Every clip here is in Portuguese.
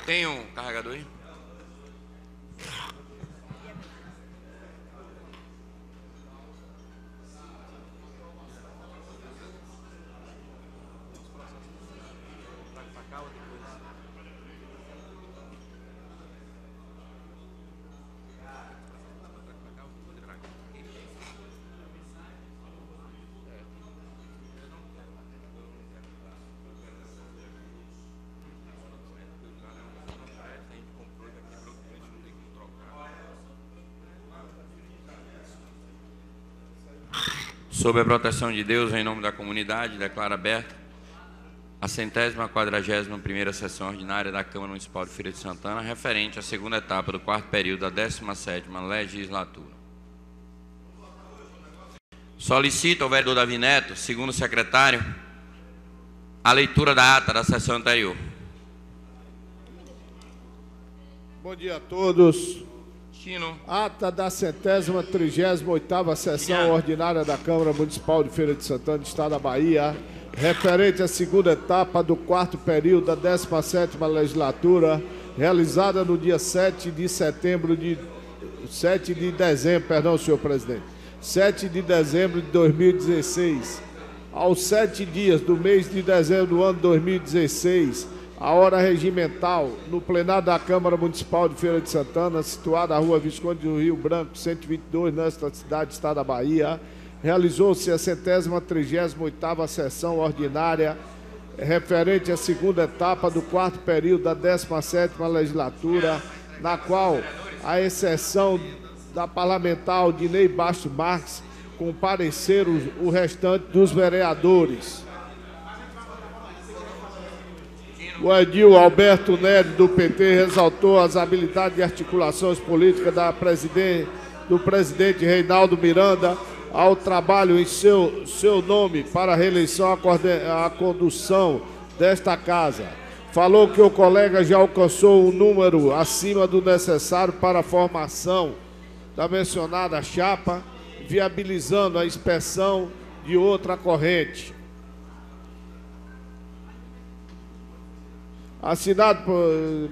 Tem um carregador aí? Sob a proteção de Deus, em nome da comunidade, declaro aberta a 141ª sessão ordinária da Câmara Municipal de Feira de Santana, referente à segunda etapa do quarto período da 17ª legislatura. Solicito ao vereador Davi Neto, segundo secretário, a leitura da ata da sessão anterior. Bom dia a todos. Chino. Ata da 138ª sessão ordinária da Câmara Municipal de Feira de Santana, Estado da Bahia, referente à segunda etapa do quarto período da 17ª legislatura, realizada no dia 7 de dezembro, senhor presidente, 7 de dezembro de 2016. Aos 7 dias do mês de dezembro do ano 2016, a hora regimental, no plenário da Câmara Municipal de Feira de Santana, situada na rua Visconde do Rio Branco, 122, nesta cidade, Estado da Bahia, realizou-se a 138ª sessão ordinária, referente à segunda etapa do quarto período da 17ª legislatura, na qual, à exceção da parlamentar Aldinei Bastos Marques, compareceram o restante dos vereadores. O Edil Alberto Nery, do PT, ressaltou as habilidades de articulações políticas do presidente Reinaldo Miranda ao trabalho em seu nome para a reeleição à condução desta casa. Falou que o colega já alcançou um número acima do necessário para a formação da mencionada chapa, viabilizando a inspeção de outra corrente. Assinado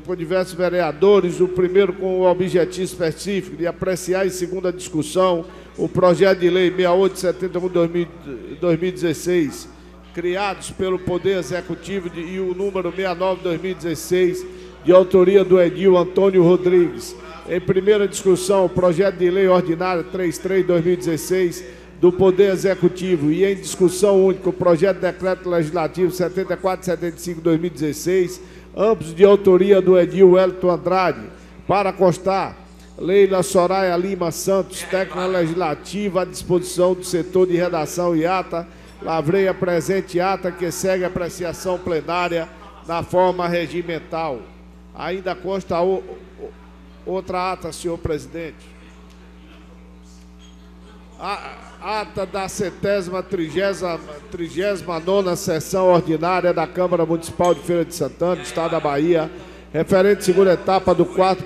por diversos vereadores, o primeiro com o objetivo específico de apreciar em segunda discussão o projeto de lei 6871/2016, criados pelo Poder Executivo, e o número 69/2016, de autoria do Edil Antônio Rodrigues. Em primeira discussão, o projeto de lei ordinária 33/2016 do Poder Executivo, e em discussão única, o projeto de decreto legislativo 7475/2016, ambos de autoria do Edil Wellington Andrade. Para constar, Leila Soraya Lima Santos, técnica legislativa, à disposição do setor de redação e ata. Lavrei a presente ata, que segue a apreciação plenária na forma regimental. Ainda consta outra ata, senhor presidente. A ata da 139ª sessão ordinária da Câmara Municipal de Feira de Santana, Estado da Bahia, referente à segunda etapa do quarto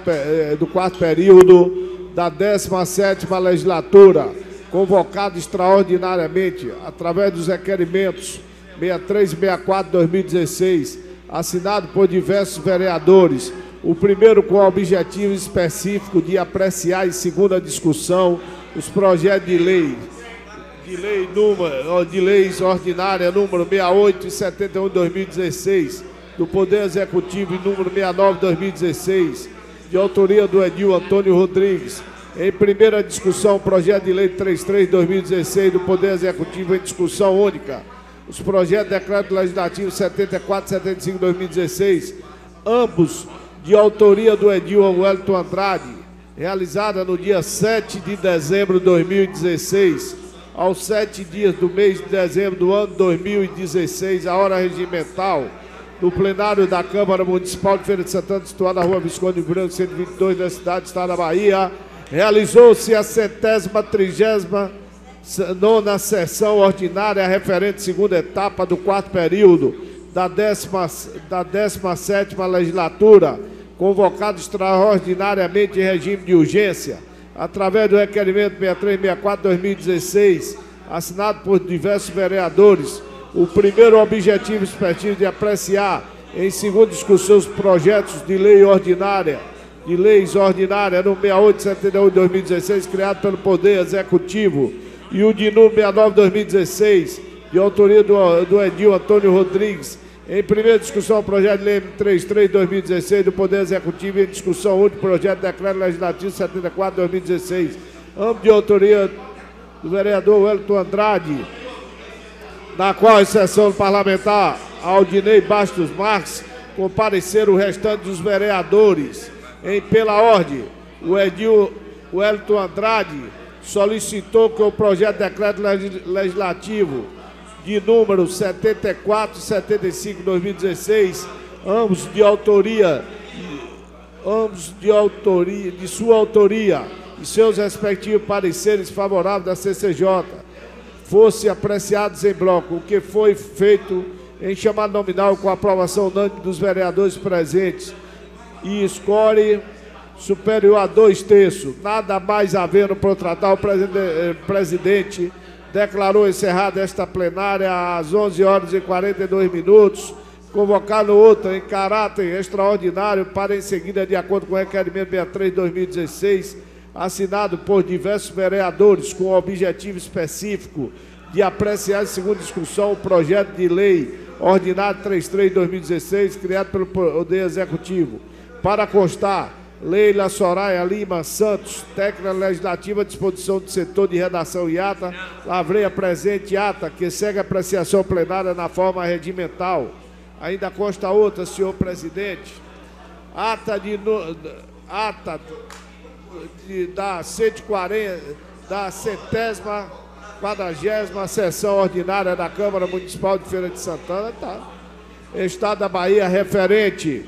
período da 17ª legislatura, convocado extraordinariamente, através dos requerimentos 63 e 64/2016, assinado por diversos vereadores, o primeiro com o objetivo específico de apreciar em segunda discussão os projetos de leis ordinária número 68 e 71/2016, do Poder Executivo, e número 69/2016, de autoria do Edil Antônio Rodrigues. Em primeira discussão, o projeto de lei 33/2016 do Poder Executivo em discussão única. Os projetos de decreto legislativo 74 e 75/2016, ambos de autoria do Edil Wellington Andrade, realizada no dia 7 de dezembro de 2016, aos 7 dias do mês de dezembro do ano 2016, a hora regimental, no plenário da Câmara Municipal de Feira de Santana, situada na rua Visconde do Branco, 122, da cidade do Estado da Bahia, realizou-se a 139ª sessão ordinária referente à segunda etapa do quarto período da 17ª legislatura, convocado extraordinariamente em regime de urgência, através do requerimento 63 e 64/2016, assinado por diversos vereadores, o primeiro objetivo específico de apreciar Em segunda discussão, os projetos de leis ordinárias número 6871 de 2016, criado pelo Poder Executivo, e o de número 69 de 2016, de autoria do Edil Antônio Rodrigues. Em primeira discussão, o projeto de lei 33 de 2016 do Poder Executivo, e em discussão única, o projeto de decreto legislativo 74 de 2016, ambos de autoria do vereador Wellington Andrade, na qual a exceção do parlamentar Aldinei Bastos Marques compareceram o restante dos vereadores. Pela ordem, o Edil Wellington Andrade solicitou que o projeto de decreto legislativo de número 74 e 75 de 2016, ambos de sua autoria e seus respectivos pareceres favoráveis da CCJ, fossem apreciados em bloco, o que foi feito em chamada nominal com a aprovação unânime dos vereadores presentes e score superior a 2/3. Nada mais havendo por tratar, o presidente declarou encerrada esta plenária às 11h42, convocando outra em caráter extraordinário para em seguida, de acordo com o requerimento 63 de 2016, assinado por diversos vereadores com o objetivo específico de apreciar em segunda discussão o projeto de lei ordinário 33 de 2016, criado pelo Poder Executivo. Para constar, Leila Soraya Lima Santos, técnica legislativa à disposição do setor de redação e ata, lavrei a presente ata, que segue a apreciação plenária na forma regimental. Ainda consta outra, senhor presidente, da 140, da 140ª sessão ordinária da Câmara Municipal de Feira de Santana, Estado da Bahia, referente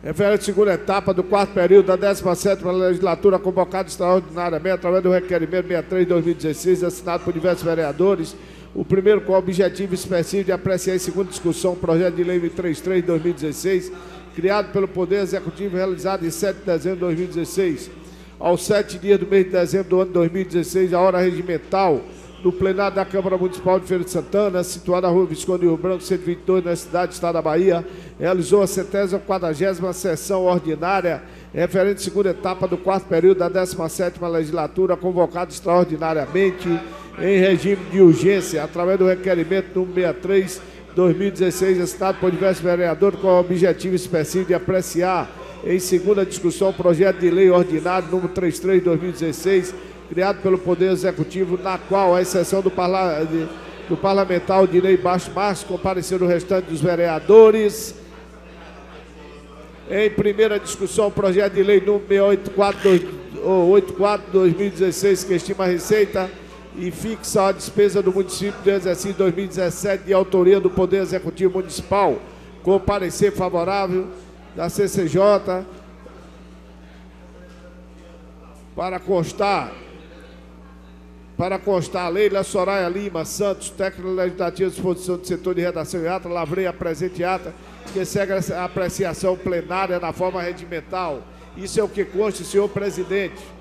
à segunda etapa do quarto período da 17ª legislatura, convocada extraordinariamente através do requerimento 63 de 2016, assinado por diversos vereadores, o primeiro com o objetivo específico de apreciar em segunda discussão o projeto de lei 33 de 2016, criado pelo Poder Executivo, realizado em 7 de dezembro de 2016. Aos 7 dias do mês de dezembro do ano de 2016, a hora regimental do plenário da Câmara Municipal de Feira de Santana, situada na Rua Visconde Rio Branco, 122, na cidade do Estado da Bahia, realizou a 140ª sessão ordinária, referente à segunda etapa do quarto período da 17ª legislatura, convocada extraordinariamente em regime de urgência, através do requerimento número 63, 2016, assinado por diversos vereadores, com o objetivo específico de apreciar em segunda discussão o projeto de lei ordinário número 33 de 2016, criado pelo Poder Executivo, na qual, à exceção do parlamentar Aldinei Bastos Marques, compareceram o restante dos vereadores. Em primeira discussão, o projeto de lei número 84 de 2016, que estima a receita e fixa a despesa do município do exercício 2017, de autoria do Poder Executivo Municipal, com parecer favorável da CCJ. Para constar, Leila Soraya Lima Santos, técnica legislativa à disposição do setor de redação e ata, lavrei a presente ata, que segue a apreciação plenária na forma regimental. Isso é o que consta, senhor presidente.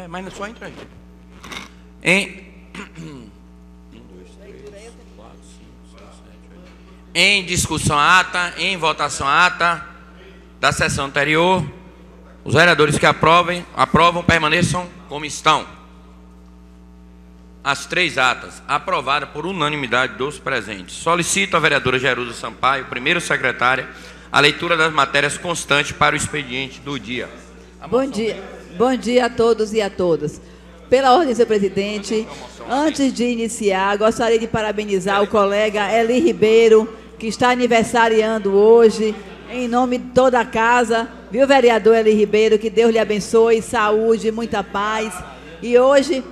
Mas não só entra aí. Em discussão a ata, em votação a ata da sessão anterior, os vereadores que aprovam, permaneçam como estão. As três atas aprovadas por unanimidade dos presentes. Solicito a vereadora Gerusa Sampaio, primeira secretária, a leitura das matérias constantes para o expediente do dia. Bom dia. Bom dia a todos e a todas. Pela ordem, senhor presidente, antes de iniciar, gostaria de parabenizar o colega Eli Ribeiro, que está aniversariando hoje, em nome de toda a casa, viu, vereador Eli Ribeiro, que Deus lhe abençoe, saúde, muita paz. E hoje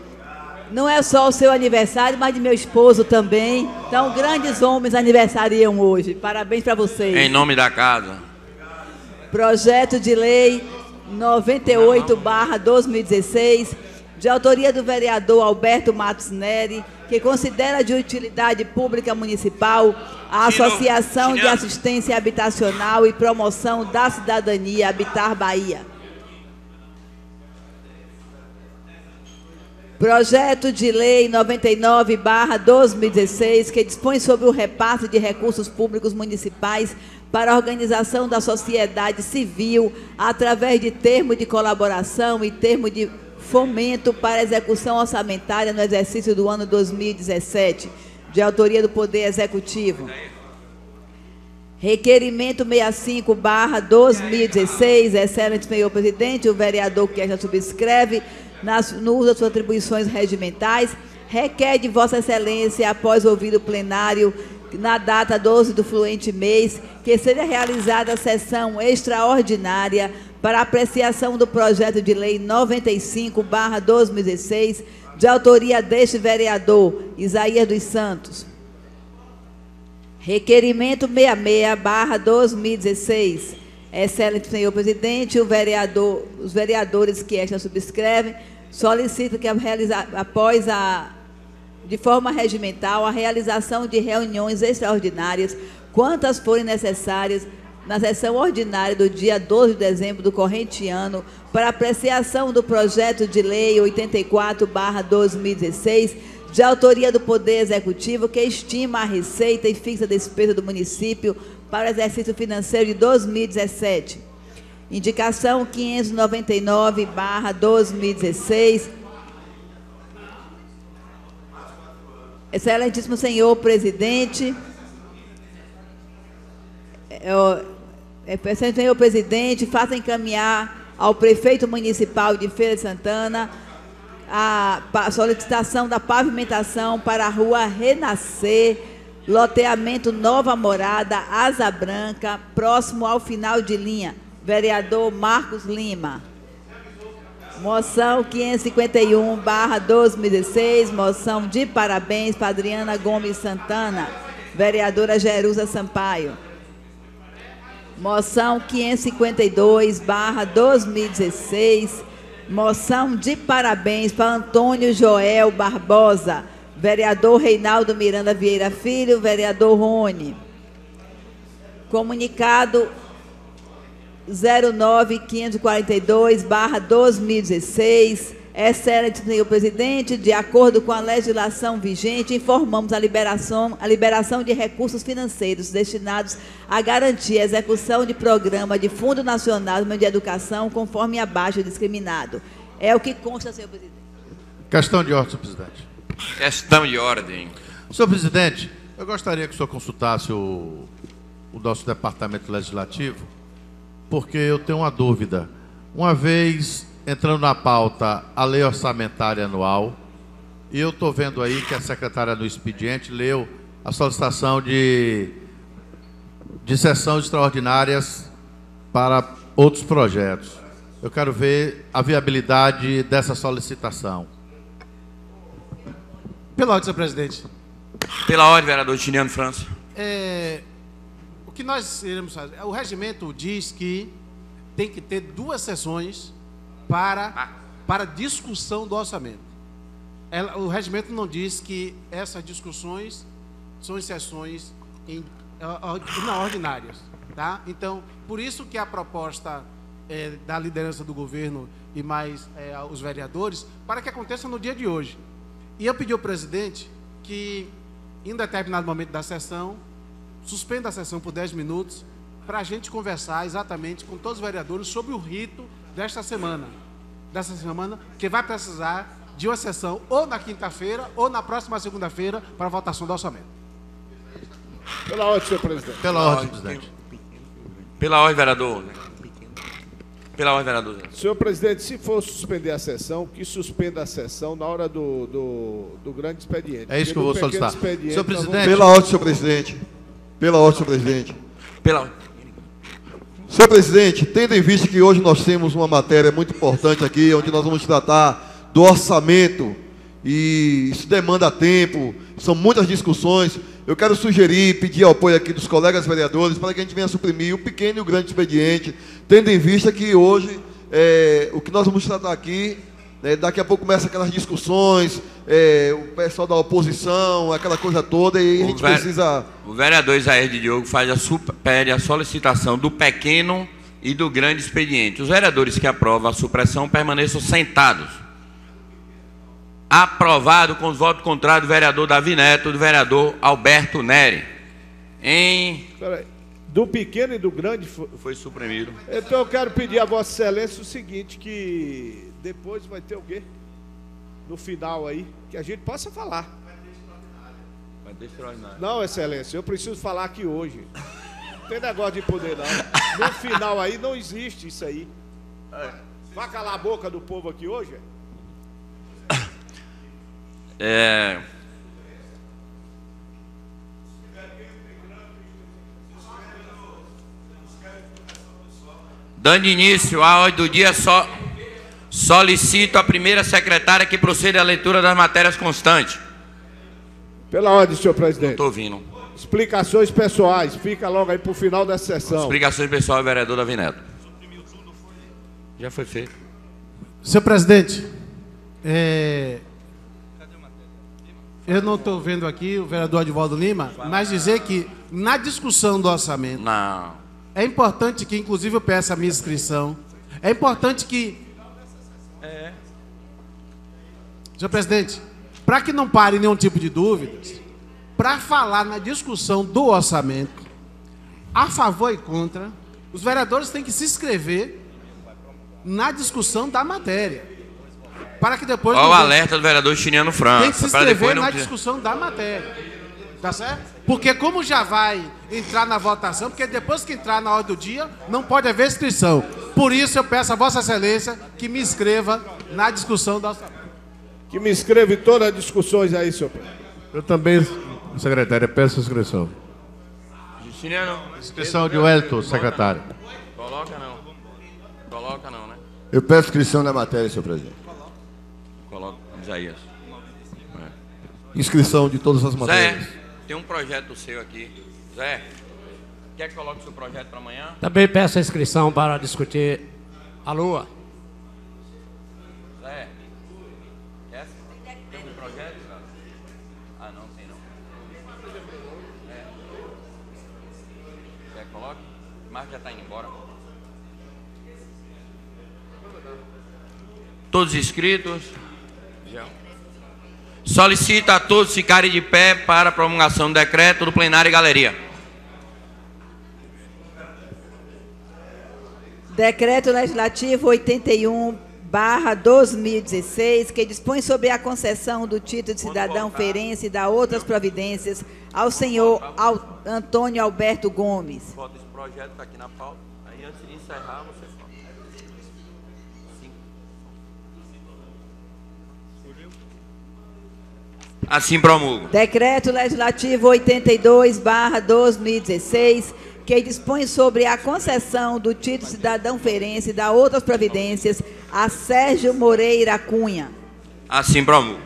não é só o seu aniversário, mas de meu esposo também. Então, grandes homens aniversariam hoje. Parabéns para vocês. Em nome da casa. Projeto de lei 98/2016, de autoria do vereador Alberto Matos Neri, que considera de utilidade pública municipal a Associação de Assistência Habitacional e Promoção da Cidadania Habitar Bahia. Projeto de lei 99/2016, que dispõe sobre o repasse de recursos públicos municipais para a organização da sociedade civil através de termo de colaboração e termo de fomento para a execução orçamentária no exercício do ano 2017, de autoria do Poder Executivo. Requerimento 65/2016, excelente senhor presidente, o vereador que já subscreve, no uso das suas atribuições regimentais, requer de Vossa Excelência, após ouvido o plenário, na data 12 do fluente mês, que seja realizada a sessão extraordinária para apreciação do projeto de lei 95/2016, de autoria deste vereador, Isaías dos Santos. Requerimento 66/2016. Excelente senhor presidente, os vereadores que esta subscrevem solicitam que após de forma regimental a realização de reuniões extraordinárias, quantas forem necessárias, na sessão ordinária do dia 12 de dezembro do corrente ano, para apreciação do projeto de lei 84/2016, de autoria do Poder Executivo, que estima a receita e fixa a despesa do município para o exercício financeiro de 2017. Indicação 599/2016. Excelentíssimo senhor presidente, senhor presidente, faça encaminhar ao prefeito municipal de Feira de Santana a solicitação da pavimentação para a rua Renascer, loteamento Nova Morada, Asa Branca, próximo ao final de linha. Vereador Marcos Lima. Moção 551/2016, moção de parabéns para Adriana Gomes Santana, vereadora Jerusa Sampaio. Moção 552/2016, moção de parabéns para Antônio Joel Barbosa, vereador Reinaldo Miranda Vieira Filho, vereador Rony. Comunicado 09542/2016, excelente senhor presidente, de acordo com a legislação vigente, informamos a liberação de recursos financeiros destinados a garantir a execução de programa de Fundo Nacional de Educação, conforme abaixo discriminado. É o que consta, senhor presidente. Questão de ordem, senhor presidente. Questão de ordem. Senhor presidente, eu gostaria que o senhor consultasse o nosso departamento legislativo, porque eu tenho uma dúvida. Uma vez entrando na pauta a lei orçamentária anual, e eu estou vendo aí que a secretária no expediente leu a solicitação de sessões extraordinárias para outros projetos. Eu quero ver a viabilidade dessa solicitação. Pela ordem, senhor presidente. Pela ordem, vereador Tiniano França. O que nós iremos fazer? O regimento diz que tem que ter 2 sessões para discussão do orçamento. O regimento não diz que essas discussões são em sessões ordinárias, tá? Então, por isso que a proposta da liderança do governo e mais os vereadores, para que aconteça no dia de hoje. E eu pedi ao presidente que, em determinado momento da sessão, suspenda a sessão por 10 minutos, para a gente conversar exatamente com todos os vereadores sobre o rito dessa semana, que vai precisar de uma sessão ou na quinta-feira ou na próxima segunda-feira para a votação do orçamento. Pela ordem, senhor presidente. Pela ordem, presidente. Pela ordem, vereador. Pela ordem, vereador Zé. Senhor presidente, se for suspender a sessão, que suspenda a sessão na hora do grande expediente. É isso que eu vou solicitar. Senhor presidente. Pela ordem, senhor presidente. Pela ordem, senhor presidente. Pela ordem. Senhor presidente, tendo em vista que hoje nós temos uma matéria muito importante aqui, onde nós vamos tratar do orçamento, e isso demanda tempo, são muitas discussões, eu quero sugerir, pedir apoio aqui dos colegas vereadores, para que a gente venha suprimir o pequeno e o grande expediente, tendo em vista que hoje, o que nós vamos tratar aqui, daqui a pouco começa aquelas discussões, o pessoal da oposição, aquela coisa toda, e a gente precisa... O vereador Isaías de Diogo pede a solicitação do pequeno e do grande expediente. Os vereadores que aprovam a supressão permaneçam sentados. Aprovado com os votos contrários do vereador Davi Neto e do vereador Alberto Neri. Peraí. Do pequeno e do grande Foi suprimido. Então eu quero pedir a Vossa Excelência o seguinte, que depois vai ter o quê? No final aí, que a gente possa falar. Vai ter extraordinário. Não, Excelência, eu preciso falar aqui hoje. Não tem negócio de poder, não. No final aí não existe isso aí. Vai calar a boca do povo aqui hoje? Dando início à ordem do dia, solicito a primeira secretária que proceda à leitura das matérias constantes. Pela ordem, senhor presidente. Estou ouvindo. Explicações pessoais, fica logo aí pro final da sessão. Explicações pessoais, vereador Davi Neto. Já foi feito. Senhor presidente, eu não estou vendo aqui o vereador Advaldo Lima, mas dizer que na discussão do orçamento, Não. é importante que, inclusive, eu peça a minha inscrição. É importante que... Senhor presidente, para que não pare nenhum tipo de dúvidas, para falar na discussão do orçamento, a favor e contra, os vereadores têm que se inscrever na discussão da matéria. Para que depois... Olha o alerta do vereador Chiniano França. Tem que se inscrever na discussão da matéria. Tá certo? Porque como já vai entrar na votação, porque depois que entrar na ordem do dia, não pode haver inscrição. Por isso eu peço a Vossa Excelência que me inscreva na discussão da orçamento. Que me inscreva em todas as discussões aí, senhor presidente. Eu também, secretária, peço inscrição. Chiniano. Inscrição de Wellington, secretário. Coloca não. Coloca não, né? Eu peço inscrição na matéria, senhor presidente. Coloca, Isaías. Inscrição de todas as matérias. Zé, tem um projeto seu aqui. Zé, quer que coloque o seu projeto para amanhã? Também peço a inscrição para discutir a Lua. Zé, tem um projeto? Ah, não, tem não. Quer que coloque? Marcos já está indo embora. Todos inscritos? Já. Solicito a todos ficarem de pé para a promulgação do decreto do plenário e galeria. Decreto Legislativo 81/2016, que dispõe sobre a concessão do título de cidadão feirense e da outras providências ao senhor Antônio Alberto Gomes. Esse projeto está aqui na pauta. Aí antes de encerrar, você fala. Assim promulgo. Decreto Legislativo 82/2016, que dispõe sobre a concessão do título de cidadão feirense e da outras providências a Sérgio Moreira Cunha. Assim promulgo.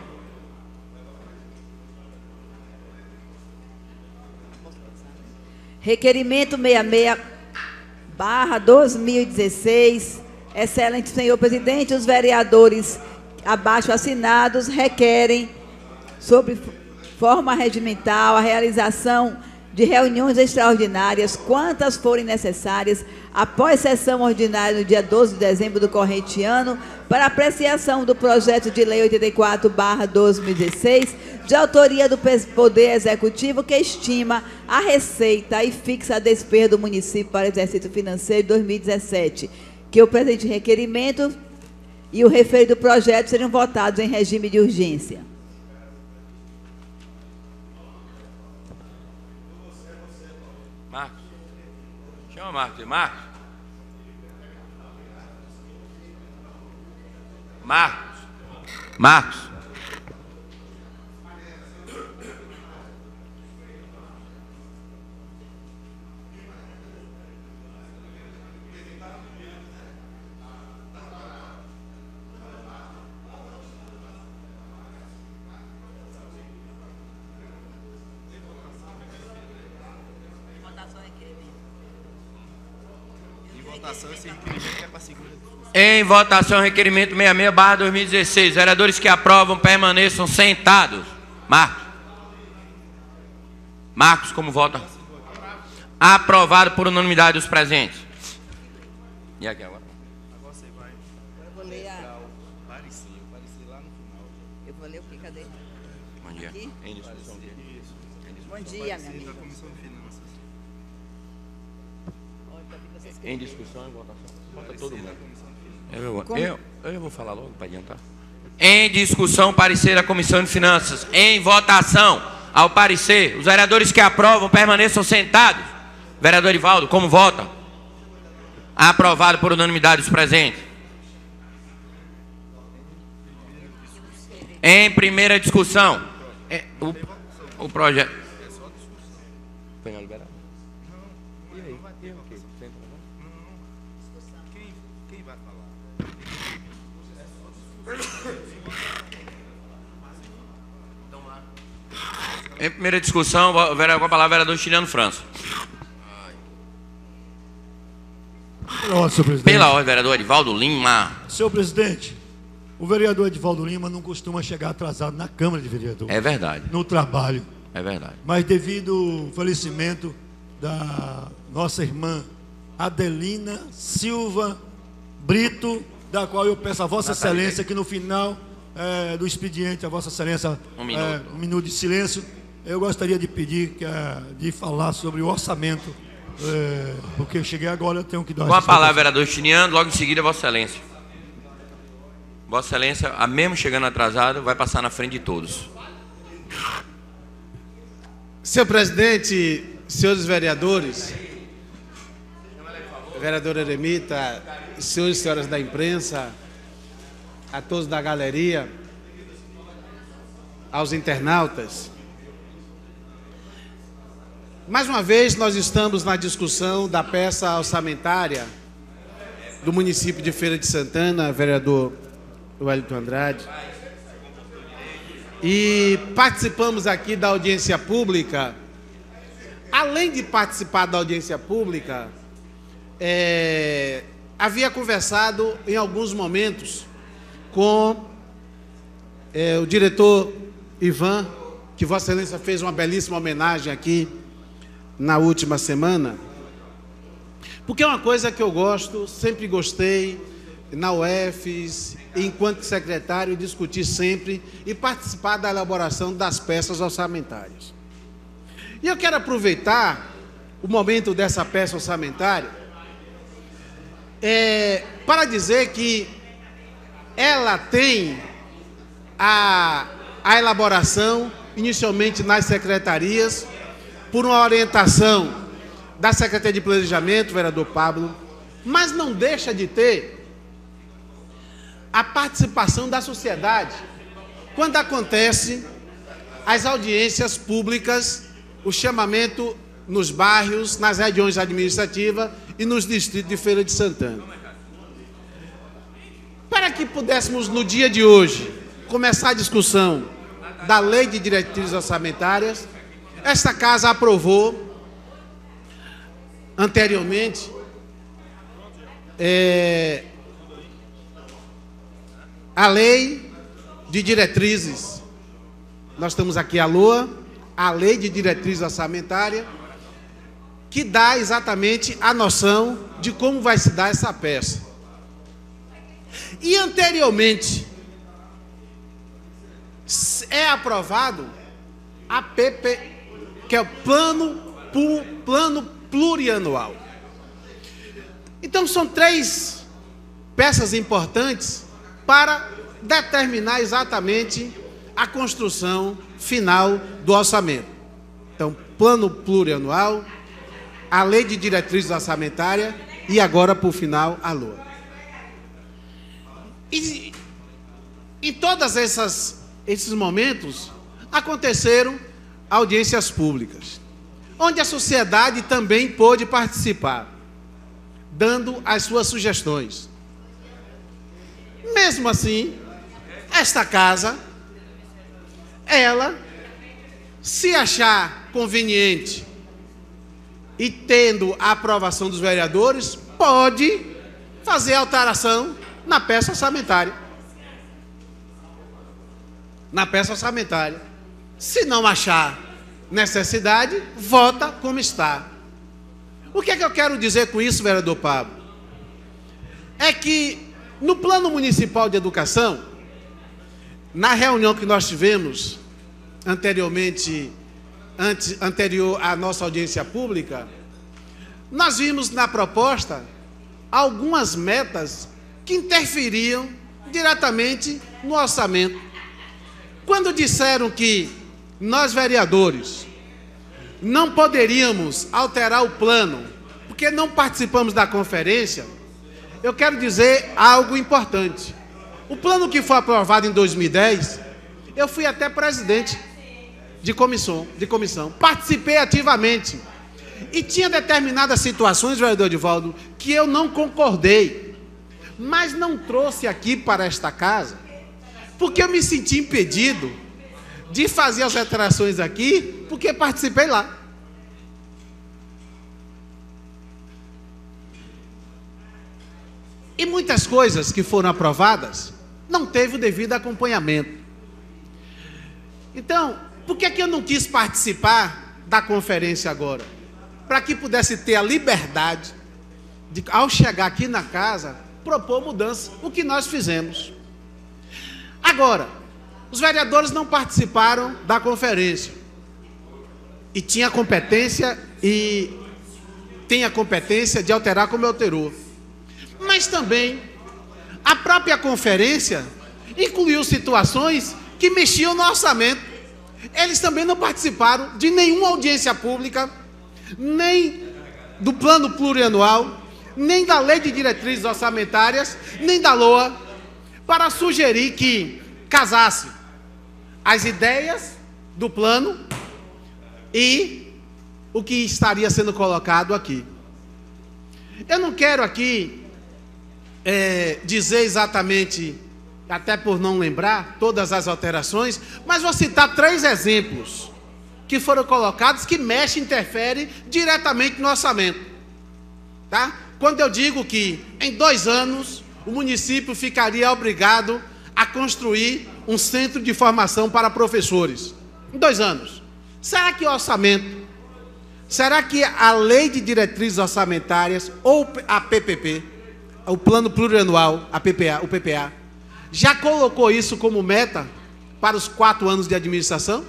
Requerimento 66/2016. Excelente senhor presidente, os vereadores abaixo assinados requerem, sobre forma regimental, a realização de reuniões extraordinárias, quantas forem necessárias, após sessão ordinária no dia 12 de dezembro do corrente ano, para apreciação do projeto de lei 84/2016, de autoria do Poder Executivo, que estima a receita e fixa a despesa do município para o exercício financeiro de 2017, que o presente requerimento e o referido projeto serão votados em regime de urgência. Marcos. Chama Marcos. Marcos. Marcos. Em votação, requerimento 66/2016. Vereadores que aprovam permaneçam sentados. Marcos, como vota? Aprovado por unanimidade dos presentes. E aqui agora? Eu vou ler Eu vou ler o que? Cadê? Bom dia. Aqui? Em discussão. Bom dia, meu amigo. Em discussão e votação. Vota todo mundo. Eu vou falar logo para adiantar. Em discussão, parecer da Comissão de Finanças. Em votação, ao parecer, os vereadores que aprovam permaneçam sentados. Vereador Ivaldo, como vota? Aprovado por unanimidade dos presentes. Em primeira discussão, o projeto. Foi na liberada? E aí? Quem vai falar? Em primeira discussão, com a palavra o vereador Chiliano França. Pela ordem, senhor presidente. Pela ordem, vereador Edivaldo Lima. Senhor presidente, o vereador Edivaldo Lima não costuma chegar atrasado na Câmara de Vereadores. É verdade. No trabalho. É verdade. Mas devido ao falecimento da nossa irmã Adelina Silva Brito, da qual eu peço a Vossa Excelência que no final do expediente, a Vossa Excelência, um minuto de silêncio, eu gostaria de pedir de falar sobre o orçamento, porque eu cheguei agora, eu tenho que dar... Com a palavra, vereador Chiniano, logo em seguida, Vossa Excelência. Vossa Excelência, mesmo chegando atrasado, vai passar na frente de todos. Senhor presidente, senhores vereadores, vereador Eremita, senhores e senhoras da imprensa, a todos da galeria, aos internautas. Mais uma vez, nós estamos na discussão da peça orçamentária do município de Feira de Santana, vereador Wellington Andrade. E participamos aqui da audiência pública. Além de participar da audiência pública, havia conversado em alguns momentos com o diretor Ivan, que Vossa Excelência fez uma belíssima homenagem aqui na última semana, porque é uma coisa que eu gosto, sempre gostei, na UFES, enquanto secretário, discutir sempre e participar da elaboração das peças orçamentárias. E eu quero aproveitar o momento dessa peça orçamentária para dizer que ela tem a elaboração, inicialmente nas secretarias, por uma orientação da Secretaria de Planejamento, vereador Pablo, mas não deixa de ter a participação da sociedade quando acontece as audiências públicas, o chamamento nos bairros, nas regiões administrativas e nos distritos de Feira de Santana. Para que pudéssemos, no dia de hoje, começar a discussão da Lei de Diretrizes Orçamentárias, esta casa aprovou anteriormente a Lei de Diretrizes. Nós estamos aqui à lua, a Lei de Diretrizes Orçamentárias, que dá exatamente a noção de como vai se dar essa peça. E anteriormente é aprovado a PP, que é o plano plurianual. Então são três peças importantes para determinar exatamente a construção final do orçamento. Então, plano plurianual, a Lei de Diretrizes Orçamentárias e agora, por final, a LOA. E em todos esses momentos, aconteceram audiências públicas, onde a sociedade também pôde participar, dando as suas sugestões. Mesmo assim, esta casa, ela, se achar conveniente e tendo a aprovação dos vereadores, pode fazer alteração na peça orçamentária. Na peça orçamentária. Se não achar necessidade, vota como está. O que é que eu quero dizer com isso, vereador Pablo? É que no Plano Municipal de Educação, na reunião que nós tivemos anterior à nossa audiência pública, nós vimos na proposta algumas metas que interferiam diretamente no orçamento. Quando disseram que nós, vereadores, não poderíamos alterar o plano, porque não participamos da conferência, eu quero dizer algo importante. O plano que foi aprovado em 2010, eu fui até presidente de comissão, participei ativamente. E tinha determinadas situações, vereador Edivaldo, que eu não concordei, mas não trouxe aqui para esta casa, porque eu me senti impedido de fazer as alterações aqui, porque participei lá. E muitas coisas que foram aprovadas não teve o devido acompanhamento. Então, por que eu não quis participar da conferência agora? Para que pudesse ter a liberdade de, ao chegar aqui na casa, propor mudança, o que nós fizemos. Agora, os vereadores não participaram da conferência e tinha competência e tem a competência de alterar como alterou. Mas também a própria conferência incluiu situações que mexiam no orçamento. Eles também não participaram de nenhuma audiência pública, nem do plano plurianual, nem da lei de diretrizes orçamentárias, nem da LOA, para sugerir que casasse as ideias do plano e o que estaria sendo colocado aqui. Eu não quero aqui dizer exatamente, até por não lembrar, todas as alterações, mas vou citar 3 exemplos que foram colocados que mexem, interferem diretamente no orçamento. Tá? Quando eu digo que em 2 anos o município ficaria obrigado a construir um centro de formação para professores. Em 2 anos. Será que o orçamento, será que a lei de diretrizes orçamentárias ou a PPP, o plano plurianual, o PPA, já colocou isso como meta para os 4 anos de administração?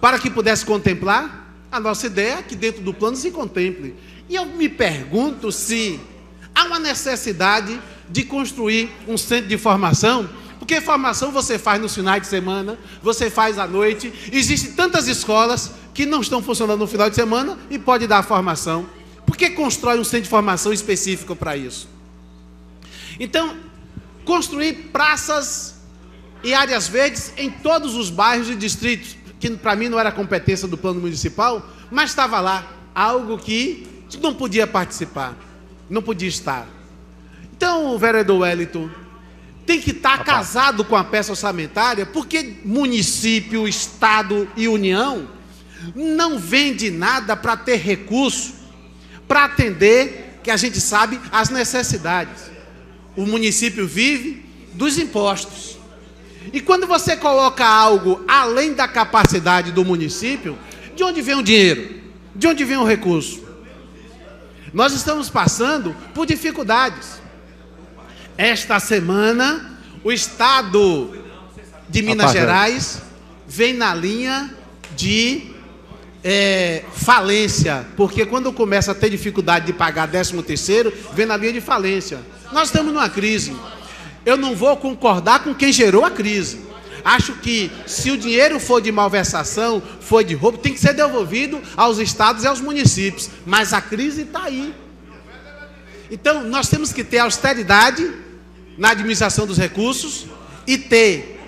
Para que pudesse contemplar? A nossa ideia é que dentro do plano se contemple. E eu me pergunto se há uma necessidade de construir um centro de formação, porque formação você faz nos finais de semana, você faz à noite. Existem tantas escolas que não estão funcionando no final de semana e pode dar formação. Por que constrói um centro de formação específico para isso? Então, construir praças e áreas verdes em todos os bairros e distritos, que para mim não era competência do plano municipal, mas estava lá, algo que não podia participar, não podia estar. Então, o vereador Wellington tem que estar casado com a peça orçamentária, porque município, estado e União não vende nada para ter recurso, para atender, que a gente sabe, as necessidades. O município vive dos impostos. E quando você coloca algo além da capacidade do município, de onde vem o dinheiro? De onde vem o recurso? Nós estamos passando por dificuldades. Esta semana, o estado de Minas Gerais vem na linha de falência, porque quando começa a ter dificuldade de pagar 13º, vem na linha de falência. Nós estamos numa crise. Eu não vou concordar com quem gerou a crise. Acho que se o dinheiro for de malversação, for de roubo, tem que ser devolvido aos estados e aos municípios. Mas a crise está aí. Então, nós temos que ter austeridade na administração dos recursos e ter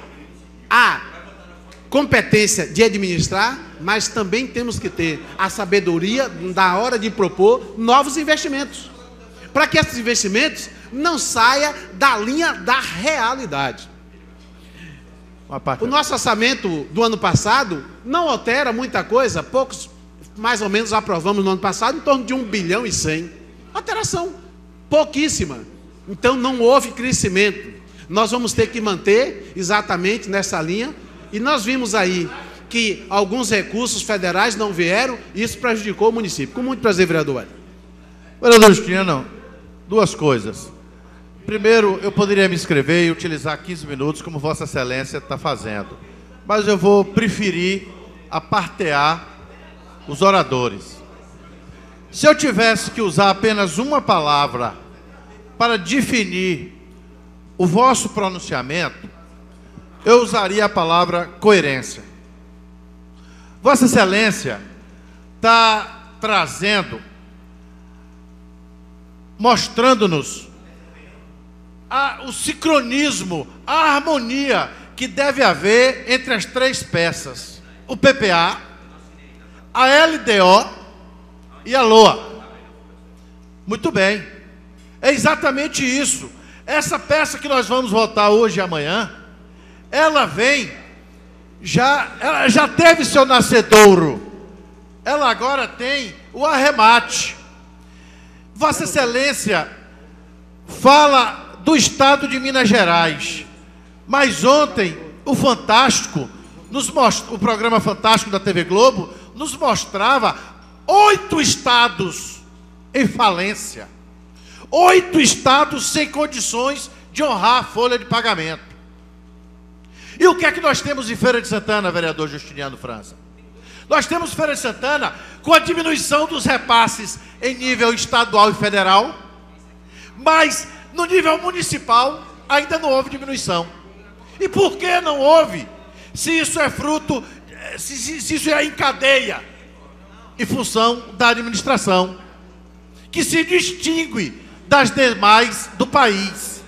a competência de administrar, mas também temos que ter a sabedoria na hora de propor novos investimentos, para que esses investimentos não saiam da linha da realidade. O nosso orçamento do ano passado não altera muita coisa, poucos, mais ou menos, aprovamos no ano passado, em torno de 1 bilhão e 100. Alteração pouquíssima. Então não houve crescimento. Nós vamos ter que manter exatamente nessa linha. E nós vimos aí que alguns recursos federais não vieram, e isso prejudicou o município. Com muito prazer, vereador. Vereador Justiniano, duas coisas. Primeiro, eu poderia me inscrever e utilizar 15 minutos, como Vossa Excelência está fazendo. Mas eu vou preferir apartear os oradores. Se eu tivesse que usar apenas uma palavra para definir o vosso pronunciamento, eu usaria a palavra coerência. Vossa Excelência está trazendo, mostrando-nos o sincronismo, a harmonia que deve haver entre as três peças: o PPA, a LDO e a LOA. Muito bem, é exatamente isso. Essa peça que nós vamos votar hoje e amanhã, ela já teve seu nascedouro, ela agora tem o arremate. Vossa Excelência fala do estado de Minas Gerais, mas ontem o Fantástico, o programa Fantástico da TV Globo, nos mostrava 8 estados em falência, 8 estados sem condições de honrar a folha de pagamento. E o que é que nós temos em Feira de Santana, vereador Justiniano França? Nós temos Feira de Santana com a diminuição dos repasses em nível estadual e federal, mas no nível municipal ainda não houve diminuição. E por que não houve? Se isso é fruto, se isso é em cadeia, em função da administração, que se distingue das demais do país.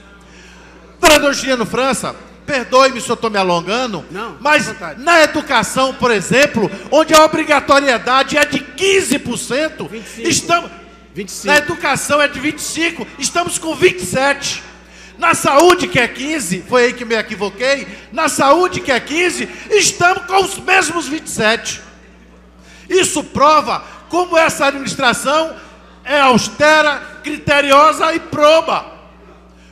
Vereador Justiniano França, perdoe-me se eu estou me alongando, não, mas na educação, por exemplo, onde a obrigatoriedade é de 15%, 25. Na educação é de 25%, estamos com 27%. Na saúde, que é 15%, foi aí que me equivoquei, na saúde, que é 15%, estamos com os mesmos 27%. Isso prova como essa administração é austera, criteriosa e proba.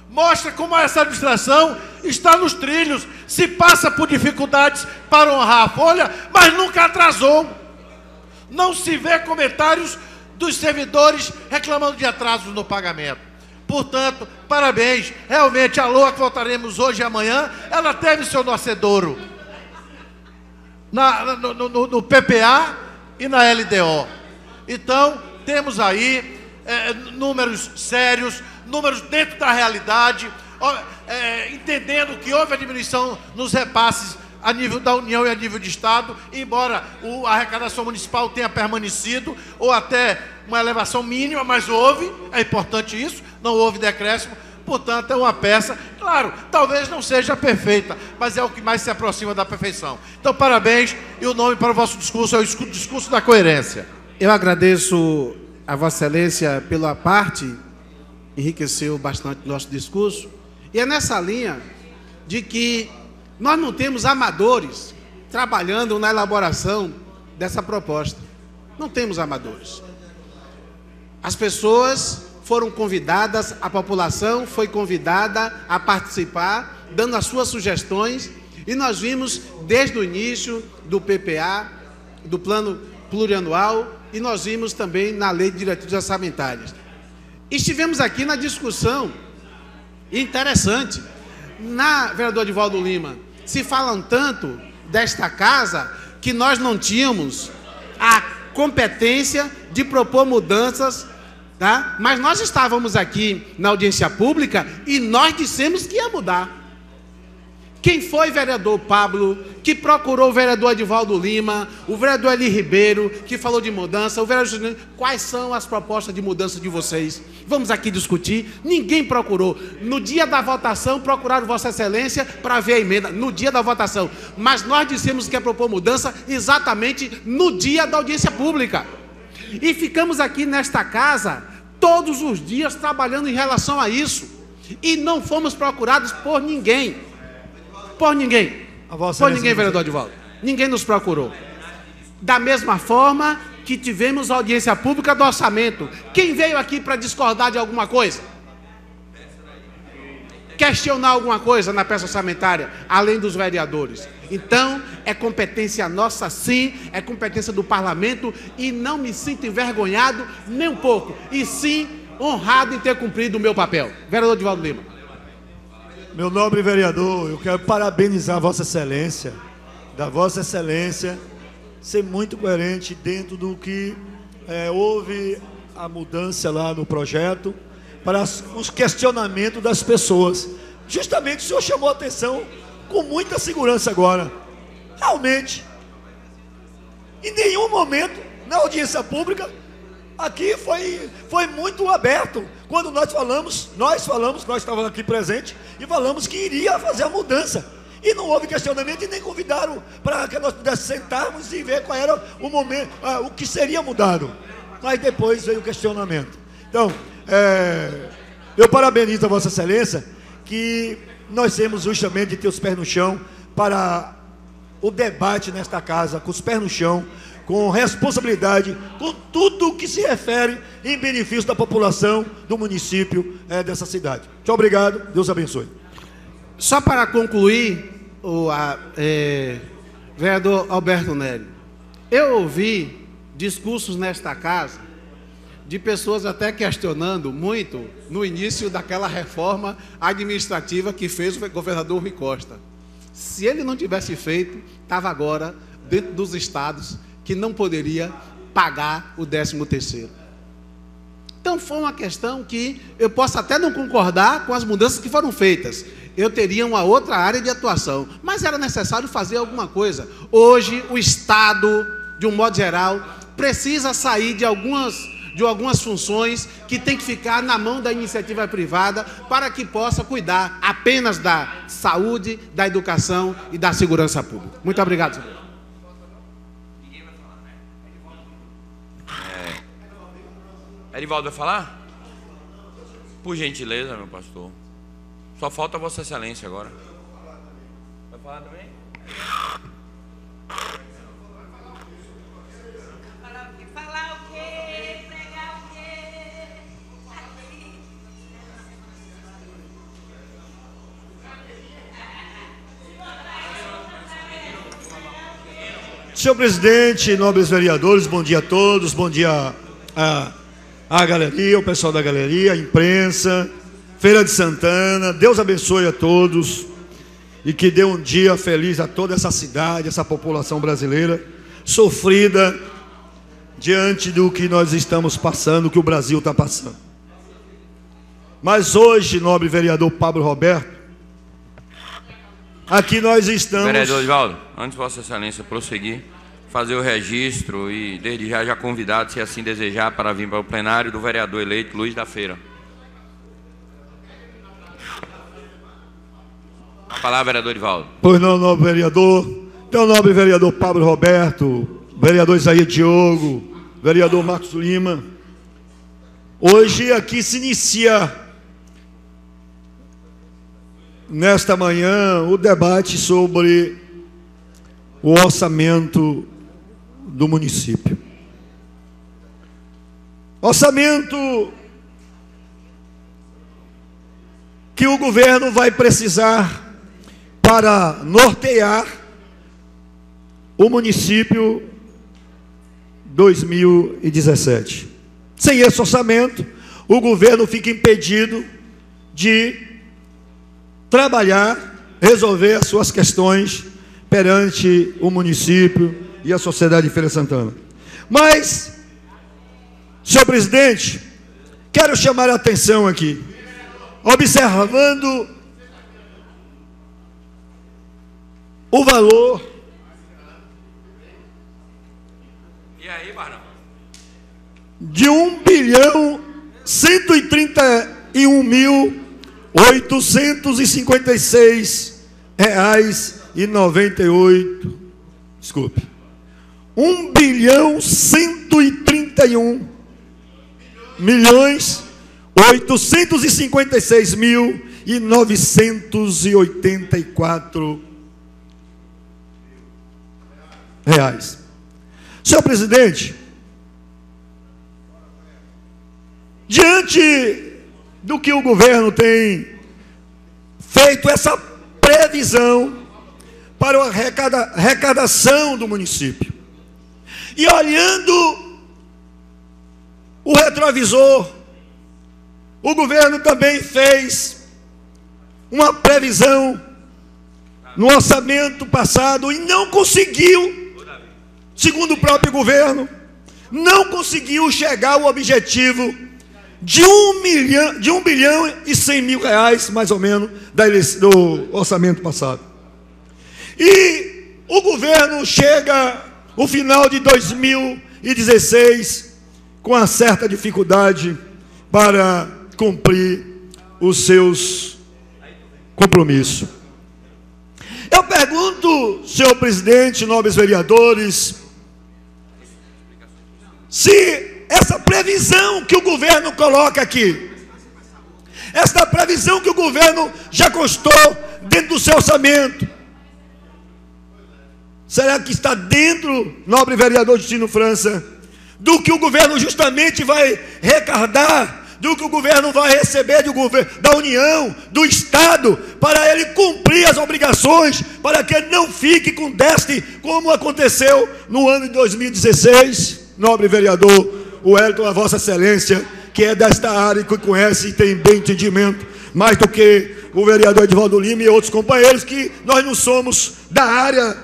Mostra como essa administração está nos trilhos, se passa por dificuldades para honrar a folha, mas nunca atrasou. Não se vê comentários dos servidores reclamando de atrasos no pagamento. Portanto, parabéns. Realmente, a LOA que votaremos hoje e amanhã, ela teve seu nascedouro no PPA e na LDO. Então, temos aí números sérios, números dentro da realidade, entendendo que houve a diminuição nos repasses a nível da União e a nível de Estado, embora a arrecadação municipal tenha permanecido, ou até uma elevação mínima, mas houve, é importante isso, não houve decréscimo. Portanto, é uma peça, claro, talvez não seja perfeita, mas é o que mais se aproxima da perfeição. Então, parabéns, e o nome para o vosso discurso é o discurso da coerência. Eu agradeço a Vossa Excelência pela parte, enriqueceu bastante o nosso discurso, e é nessa linha de que nós não temos amadores trabalhando na elaboração dessa proposta. Não temos amadores. As pessoas foram convidadas, a população foi convidada a participar, dando as suas sugestões, e nós vimos desde o início do PPA, do Plano Plurianual, e nós vimos também na Lei de Diretrizes Orçamentárias. Estivemos aqui na discussão interessante. Vereador Edivaldo Lima, se falam tanto desta casa que nós não tínhamos a competência de propor mudanças, tá? Mas nós estávamos aqui na audiência pública e nós dissemos que ia mudar. Quem foi vereador Pablo, que procurou o vereador Edivaldo Lima, o vereador Eli Ribeiro, que falou de mudança, o vereador Juliano, quais são as propostas de mudança de vocês? Vamos aqui discutir. Ninguém procurou. No dia da votação, procuraram Vossa Excelência para ver a emenda, no dia da votação. Mas nós dissemos que ia propor mudança exatamente no dia da audiência pública. E ficamos aqui nesta casa todos os dias trabalhando em relação a isso. E não fomos procurados por ninguém. Por ninguém. Por ninguém, vereador Edivaldo. Ninguém nos procurou. Da mesma forma que tivemos a audiência pública do orçamento. Quem veio aqui para discordar de alguma coisa? Questionar alguma coisa na peça orçamentária, além dos vereadores. Então, é competência nossa sim, é competência do parlamento, e não me sinto envergonhado nem um pouco, e sim honrado em ter cumprido o meu papel. Vereador Edivaldo Lima. Meu nobre vereador, eu quero parabenizar Vossa Excelência, da Vossa Excelência ser muito coerente dentro do que houve a mudança lá no projeto para os questionamentos das pessoas. Justamente o senhor chamou a atenção com muita segurança agora. Realmente, em nenhum momento, na audiência pública, aqui foi muito aberto. Quando nós estávamos aqui presentes e falamos que iria fazer a mudança. E não houve questionamento e nem convidaram para que nós pudéssemos sentarmos e ver qual era o momento, o que seria mudado. Mas depois veio o questionamento. Então, eu parabenizo a Vossa Excelência, que nós temos justamente de ter os pés no chão para o debate nesta casa, com os pés no chão, com responsabilidade, com tudo o que se refere em benefício da população do município dessa cidade. Muito obrigado, Deus abençoe. Só para concluir, vereador Alberto Nélio, eu ouvi discursos nesta casa de pessoas até questionando muito no início daquela reforma administrativa que fez o governador Rui Costa. Se ele não tivesse feito, estava agora dentro dos estados que não poderia pagar o 13º. Então foi uma questão que eu posso até não concordar com as mudanças que foram feitas. Eu teria uma outra área de atuação, mas era necessário fazer alguma coisa. Hoje o Estado, de um modo geral, precisa sair de algumas funções que tem que ficar na mão da iniciativa privada para que possa cuidar apenas da saúde, da educação e da segurança pública. Muito obrigado, senhor. Edivaldo vai falar? Por gentileza, meu pastor. Só falta Vossa Excelência agora. Vai falar também? Falar o quê? Pregar o quê? Senhor presidente, nobres vereadores, bom dia a todos, bom dia a galeria, o pessoal da galeria, a imprensa, Feira de Santana. Deus abençoe a todos e que dê um dia feliz a toda essa cidade, essa população brasileira sofrida diante do que nós estamos passando, o que o Brasil está passando. Mas hoje, nobre vereador Pablo Roberto, aqui nós estamos... Vereador Edivaldo, antes de Vossa Excelência prosseguir, fazer o registro e desde já convidado, se assim desejar, para vir para o plenário do vereador eleito Luiz da Feira. A palavra, vereador Edivaldo. Pois não, nobre vereador. Então, nobre vereador Pablo Roberto, vereador Isaías Diogo, vereador Marcos Lima. Hoje aqui se inicia, nesta manhã, o debate sobre o orçamento do município. Orçamento que o governo vai precisar para nortear o município 2017. Sem esse orçamento, o governo fica impedido de trabalhar, resolver as suas questões perante o município e a sociedade de Feira de Santana. Mas, senhor presidente, quero chamar a atenção aqui, observando o valor de R$1.156.856,98. Desculpe. 1.856.984 reais. Senhor presidente, diante do que o governo tem feito essa previsão para a arrecadação do município, e olhando o retrovisor, o governo também fez uma previsão no orçamento passado e não conseguiu, segundo o próprio governo, não conseguiu chegar ao objetivo de 1 bilhão e 100 mil reais, mais ou menos, do orçamento passado. E o governo chega ao final de 2016 com uma certa dificuldade para cumprir os seus compromissos. Eu pergunto, senhor presidente, nobres vereadores, se essa previsão que o governo coloca aqui, esta previsão que o governo já constou dentro do seu orçamento, será que está dentro, nobre vereador Justino França, do que o governo justamente vai arrecadar, do que o governo vai receber da União, do Estado, para ele cumprir as obrigações, para que ele não fique com déficit, como aconteceu no ano de 2016, nobre vereador Wellington, a Vossa Excelência, que é desta área, que conhece e tem bem entendimento, mais do que o vereador Edivaldo Lima e outros companheiros, que nós não somos da área,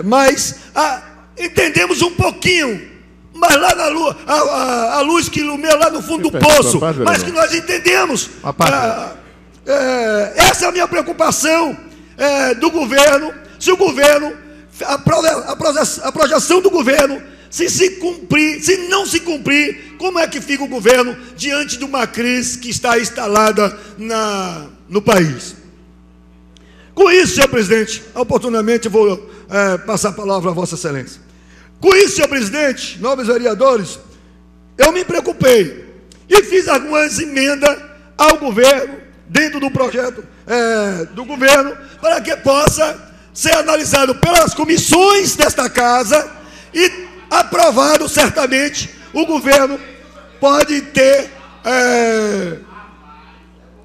mas entendemos um pouquinho, mas lá na lua, a luz que ilumina lá no fundo do poço, mas que nós entendemos. Essa é a minha preocupação do governo. Se o governo, a projeção do governo, se não se cumprir, como é que fica o governo diante de uma crise que está instalada no país? Com isso, senhor presidente, oportunamente vou passar a palavra a Vossa Excelência. Com isso, senhor presidente, nobres vereadores, eu me preocupei e fiz algumas emendas ao governo, dentro do projeto do governo, para que possa ser analisado pelas comissões desta casa e aprovado. Certamente o governo pode ter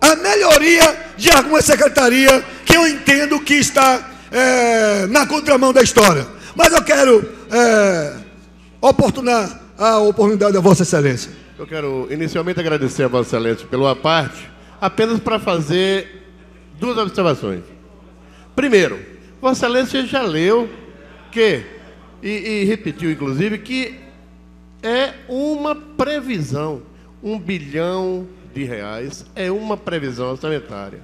a melhoria de alguma secretaria que eu entendo que está na contramão da história. Mas eu quero oportunar a oportunidade da Vossa Excelência. Eu quero inicialmente agradecer a Vossa Excelência pela parte, apenas para fazer duas observações. Primeiro, Vossa Excelência já leu e repetiu, inclusive, que é uma previsão, 1 bilhão de reais é uma previsão orçamentária.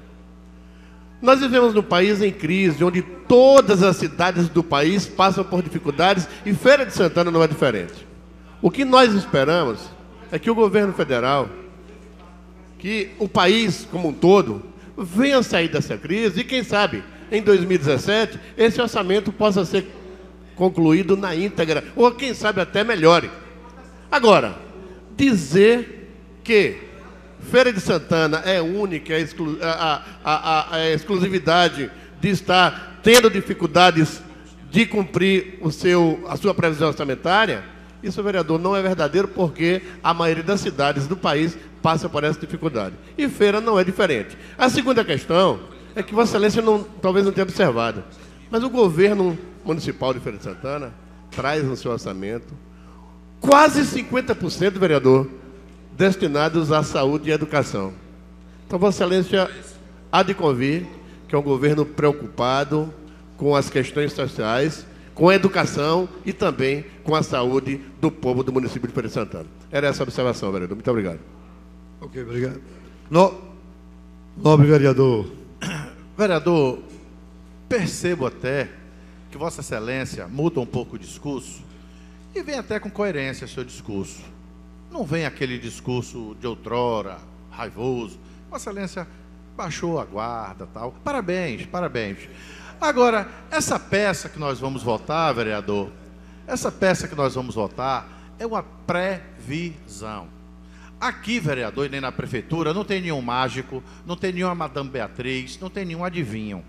Nós vivemos num país em crise, onde todas as cidades do país passam por dificuldades e Feira de Santana não é diferente. O que nós esperamos é que o governo federal, que o país como um todo, venha sair dessa crise e, quem sabe, em 2017, esse orçamento possa ser concluído na íntegra, ou quem sabe até melhore. Agora, dizer que Feira de Santana é única, a exclusividade de estar tendo dificuldades de cumprir a sua previsão orçamentária, isso, vereador, não é verdadeiro, porque a maioria das cidades do país passa por essa dificuldade. E Feira não é diferente. A segunda questão é que Vossa Excelência talvez não tenha observado, mas o governo municipal de Feira de Santana traz no seu orçamento quase 50%, vereador, destinados à saúde e à educação. Então, Vossa Excelência há de convir que é um governo preocupado com as questões sociais, com a educação e também com a saúde do povo do município de Feira de Santana. Era essa a observação, vereador. Muito obrigado. Ok, obrigado. Nobre vereador. Vereador, percebo até que Vossa Excelência muda um pouco o discurso e vem até com coerência seu discurso. Não vem aquele discurso de outrora, raivoso. Vossa Excelência baixou a guarda, tal. Parabéns, parabéns. Agora, essa peça que nós vamos votar, vereador, essa peça que nós vamos votar é uma previsão. Aqui, vereador, e nem na prefeitura, não tem nenhum mágico, não tem nenhuma Madame Beatriz, não tem nenhum adivinho.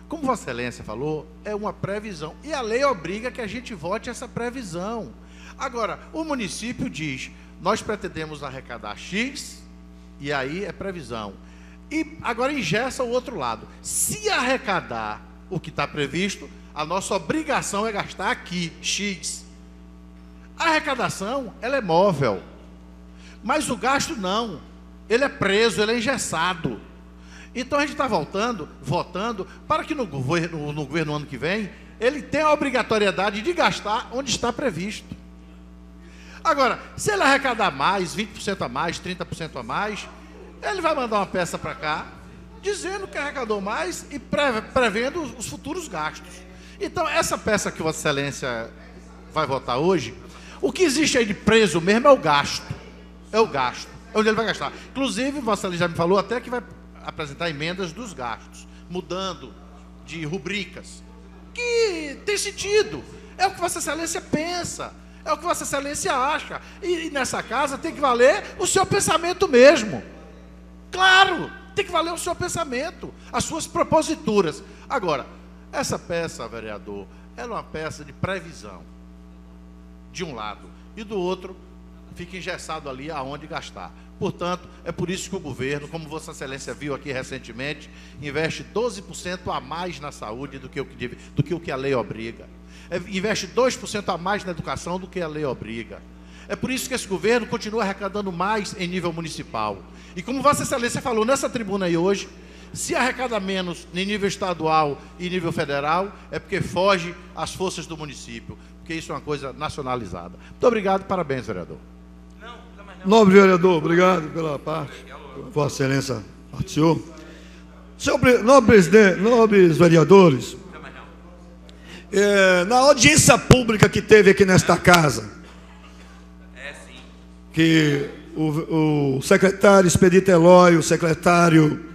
Como Vossa Excelência falou, é uma previsão. E a lei obriga que a gente vote essa previsão. Agora, o município diz, nós pretendemos arrecadar X, e aí é previsão. E agora engessa o outro lado. Se arrecadar o que está previsto, a nossa obrigação é gastar aqui, X. A arrecadação, ela é móvel. Mas o gasto não. Ele é preso, ele é engessado. Então a gente está votando para que no governo ano que vem, ele tenha a obrigatoriedade de gastar onde está previsto. Agora, se ele arrecadar mais, 20% a mais, 30% a mais, ele vai mandar uma peça para cá, dizendo que arrecadou mais e prevendo os futuros gastos. Então, essa peça que Vossa Excelência vai votar hoje, o que existe aí de preso mesmo é o gasto. É o gasto. É onde ele vai gastar. Inclusive, Vossa Excelência já me falou até que vai apresentar emendas dos gastos, mudando de rubricas. Que tem sentido. É o que Vossa Excelência pensa. É o que Vossa Excelência acha. E nessa casa tem que valer o seu pensamento mesmo. Claro, tem que valer o seu pensamento, as suas proposituras. Agora, essa peça, vereador, ela é uma peça de previsão, de um lado, e do outro, fica engessado ali aonde gastar. Portanto, é por isso que o governo, como Vossa Excelência viu aqui recentemente, investe 12% a mais na saúde do que o que a lei obriga. Investe 2% a mais na educação do que a lei obriga. É por isso que esse governo continua arrecadando mais em nível municipal. E como Vossa Excelência falou nessa tribuna aí hoje, se arrecada menos em nível estadual e nível federal, é porque foge às forças do município, porque isso é uma coisa nacionalizada. Muito obrigado, parabéns, vereador. Nobre vereador, obrigado pela parte. Vossa Excelência participou. Nobres vereadores, na audiência pública que teve aqui nesta casa, que o secretário Expedito Eloy, o secretário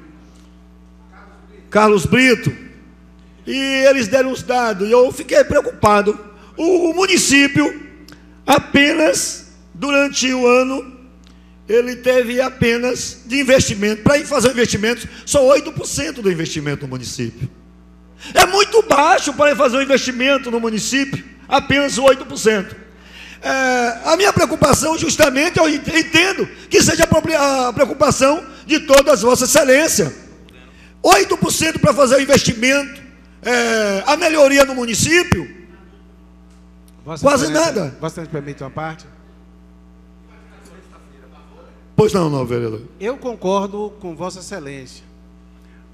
Carlos Brito, e eles deram os dados, e eu fiquei preocupado. O município, apenas durante o ano, ele teve apenas de investimento, para ir fazer investimento, só 8% do investimento no município. É muito baixo para ir fazer um investimento no município, apenas 8%. A minha preocupação, justamente, eu entendo que seja a preocupação de todas Vossa Excelência. 8% para fazer o investimento, a melhoria no município, quase nada. Você permite uma parte? Pois não, vereador. Eu concordo com Vossa Excelência,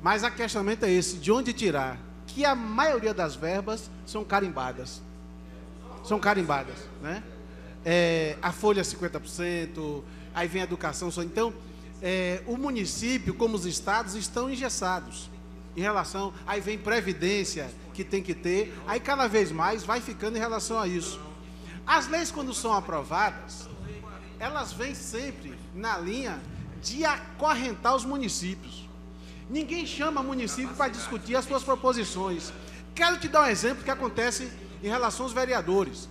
mas a questionamento é esse, de onde tirar? Que a maioria das verbas são carimbadas. São carimbadas, né? A folha 50%, aí vem a educação. Então, o município, como os estados, estão engessados em relação... Aí vem previdência, que tem que ter, aí cada vez mais vai ficando em relação a isso. As leis, quando são aprovadas, elas vêm sempre na linha de acorrentar os municípios. Ninguém chama município para discutir as suas proposições. Quero te dar um exemplo que acontece em relação aos vereadores.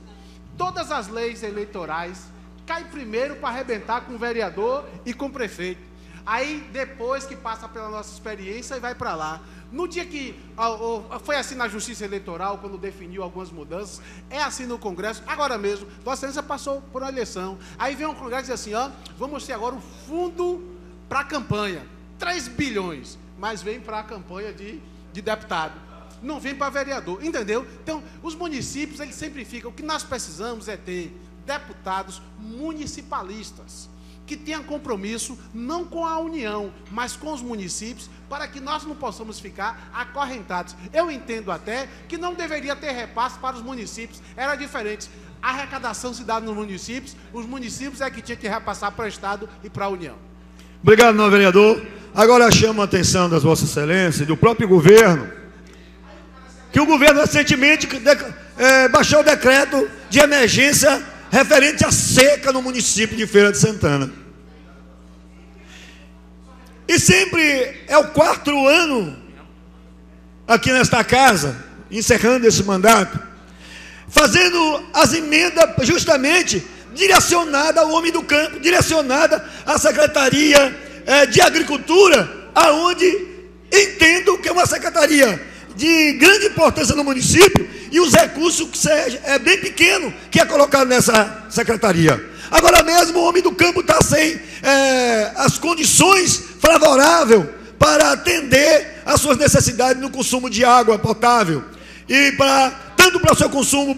Todas as leis eleitorais caem primeiro para arrebentar com o vereador e com o prefeito. Aí, depois que passa pela nossa experiência, vai para lá. No dia que foi assim na Justiça Eleitoral, quando definiu algumas mudanças, é assim no Congresso, agora mesmo, Vossa Excelência passou por uma eleição. Aí vem um Congresso e diz assim, vamos ter agora um fundo para a campanha, 3 bilhões, mas vem para a campanha de deputado. Não vem para vereador, entendeu? Então, os municípios, eles sempre ficam, o que nós precisamos é ter deputados municipalistas, que tenham compromisso, não com a União, mas com os municípios, para que nós não possamos ficar acorrentados. Eu entendo até que não deveria ter repasse para os municípios, era diferente. A arrecadação se dá nos municípios, os municípios é que tinha que repassar para o Estado e para a União. Obrigado, não, vereador. Agora chamo a atenção das Vossas Excelências e do próprio governo que o governo recentemente baixou o decreto de emergência referente à seca no município de Feira de Santana. E sempre é o 4º ano aqui nesta casa, encerrando esse mandato, fazendo as emendas justamente direcionada ao homem do campo, direcionada à Secretaria de Agricultura, aonde entendo que é uma secretaria de grande importância no município e os recursos que é bem pequeno que é colocado nessa secretaria. Agora mesmo o homem do campo está sem as condições favoráveis para atender às suas necessidades no consumo de água potável e tanto para o seu consumo,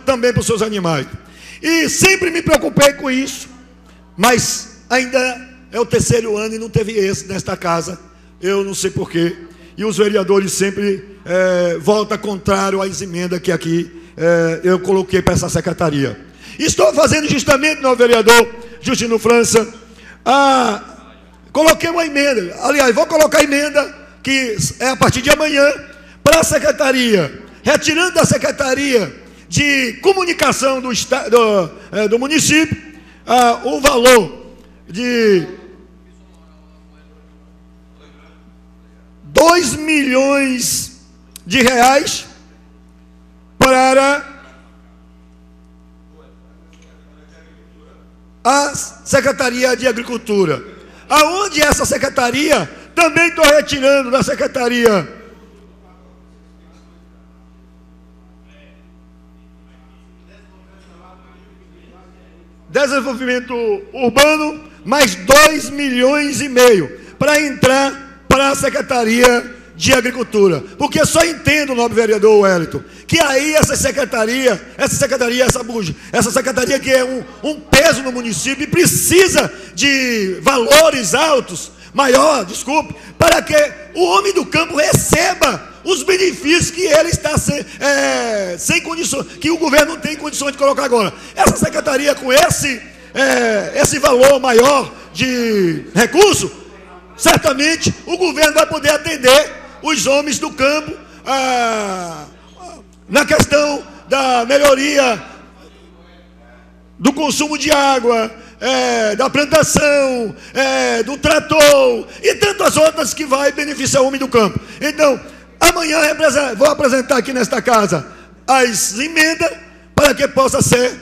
também para os seus animais. E sempre me preocupei com isso, mas ainda é o 3º ano e não teve esse nesta casa, eu não sei porquê, e os vereadores sempre votam contrário às emendas que aqui eu coloquei para essa secretaria. Estou fazendo justamente, meu vereador Justino França, coloquei uma emenda, aliás, vou colocar a emenda, que é a partir de amanhã, para a secretaria, retirando da Secretaria de Comunicação do município o valor de 2 milhões de reais para a Secretaria de Agricultura, aonde essa secretaria também estou retirando da Secretaria Desenvolvimento Urbano, mais 2,5 milhões para entrar para a Secretaria de Agricultura, porque só entendo, nobre vereador Wellington, que aí essa secretaria que é um peso no município e precisa de valores altos, para que o homem do campo receba os benefícios que ele está sem condições, que o governo não tem condições de colocar agora. Essa secretaria com esse valor maior de recurso, certamente o governo vai poder atender os homens do campo na questão da melhoria do consumo de água, da plantação, do trator e tantas outras que vai beneficiar o homem do campo. Então, amanhã vou apresentar aqui nesta casa as emendas para que possa ser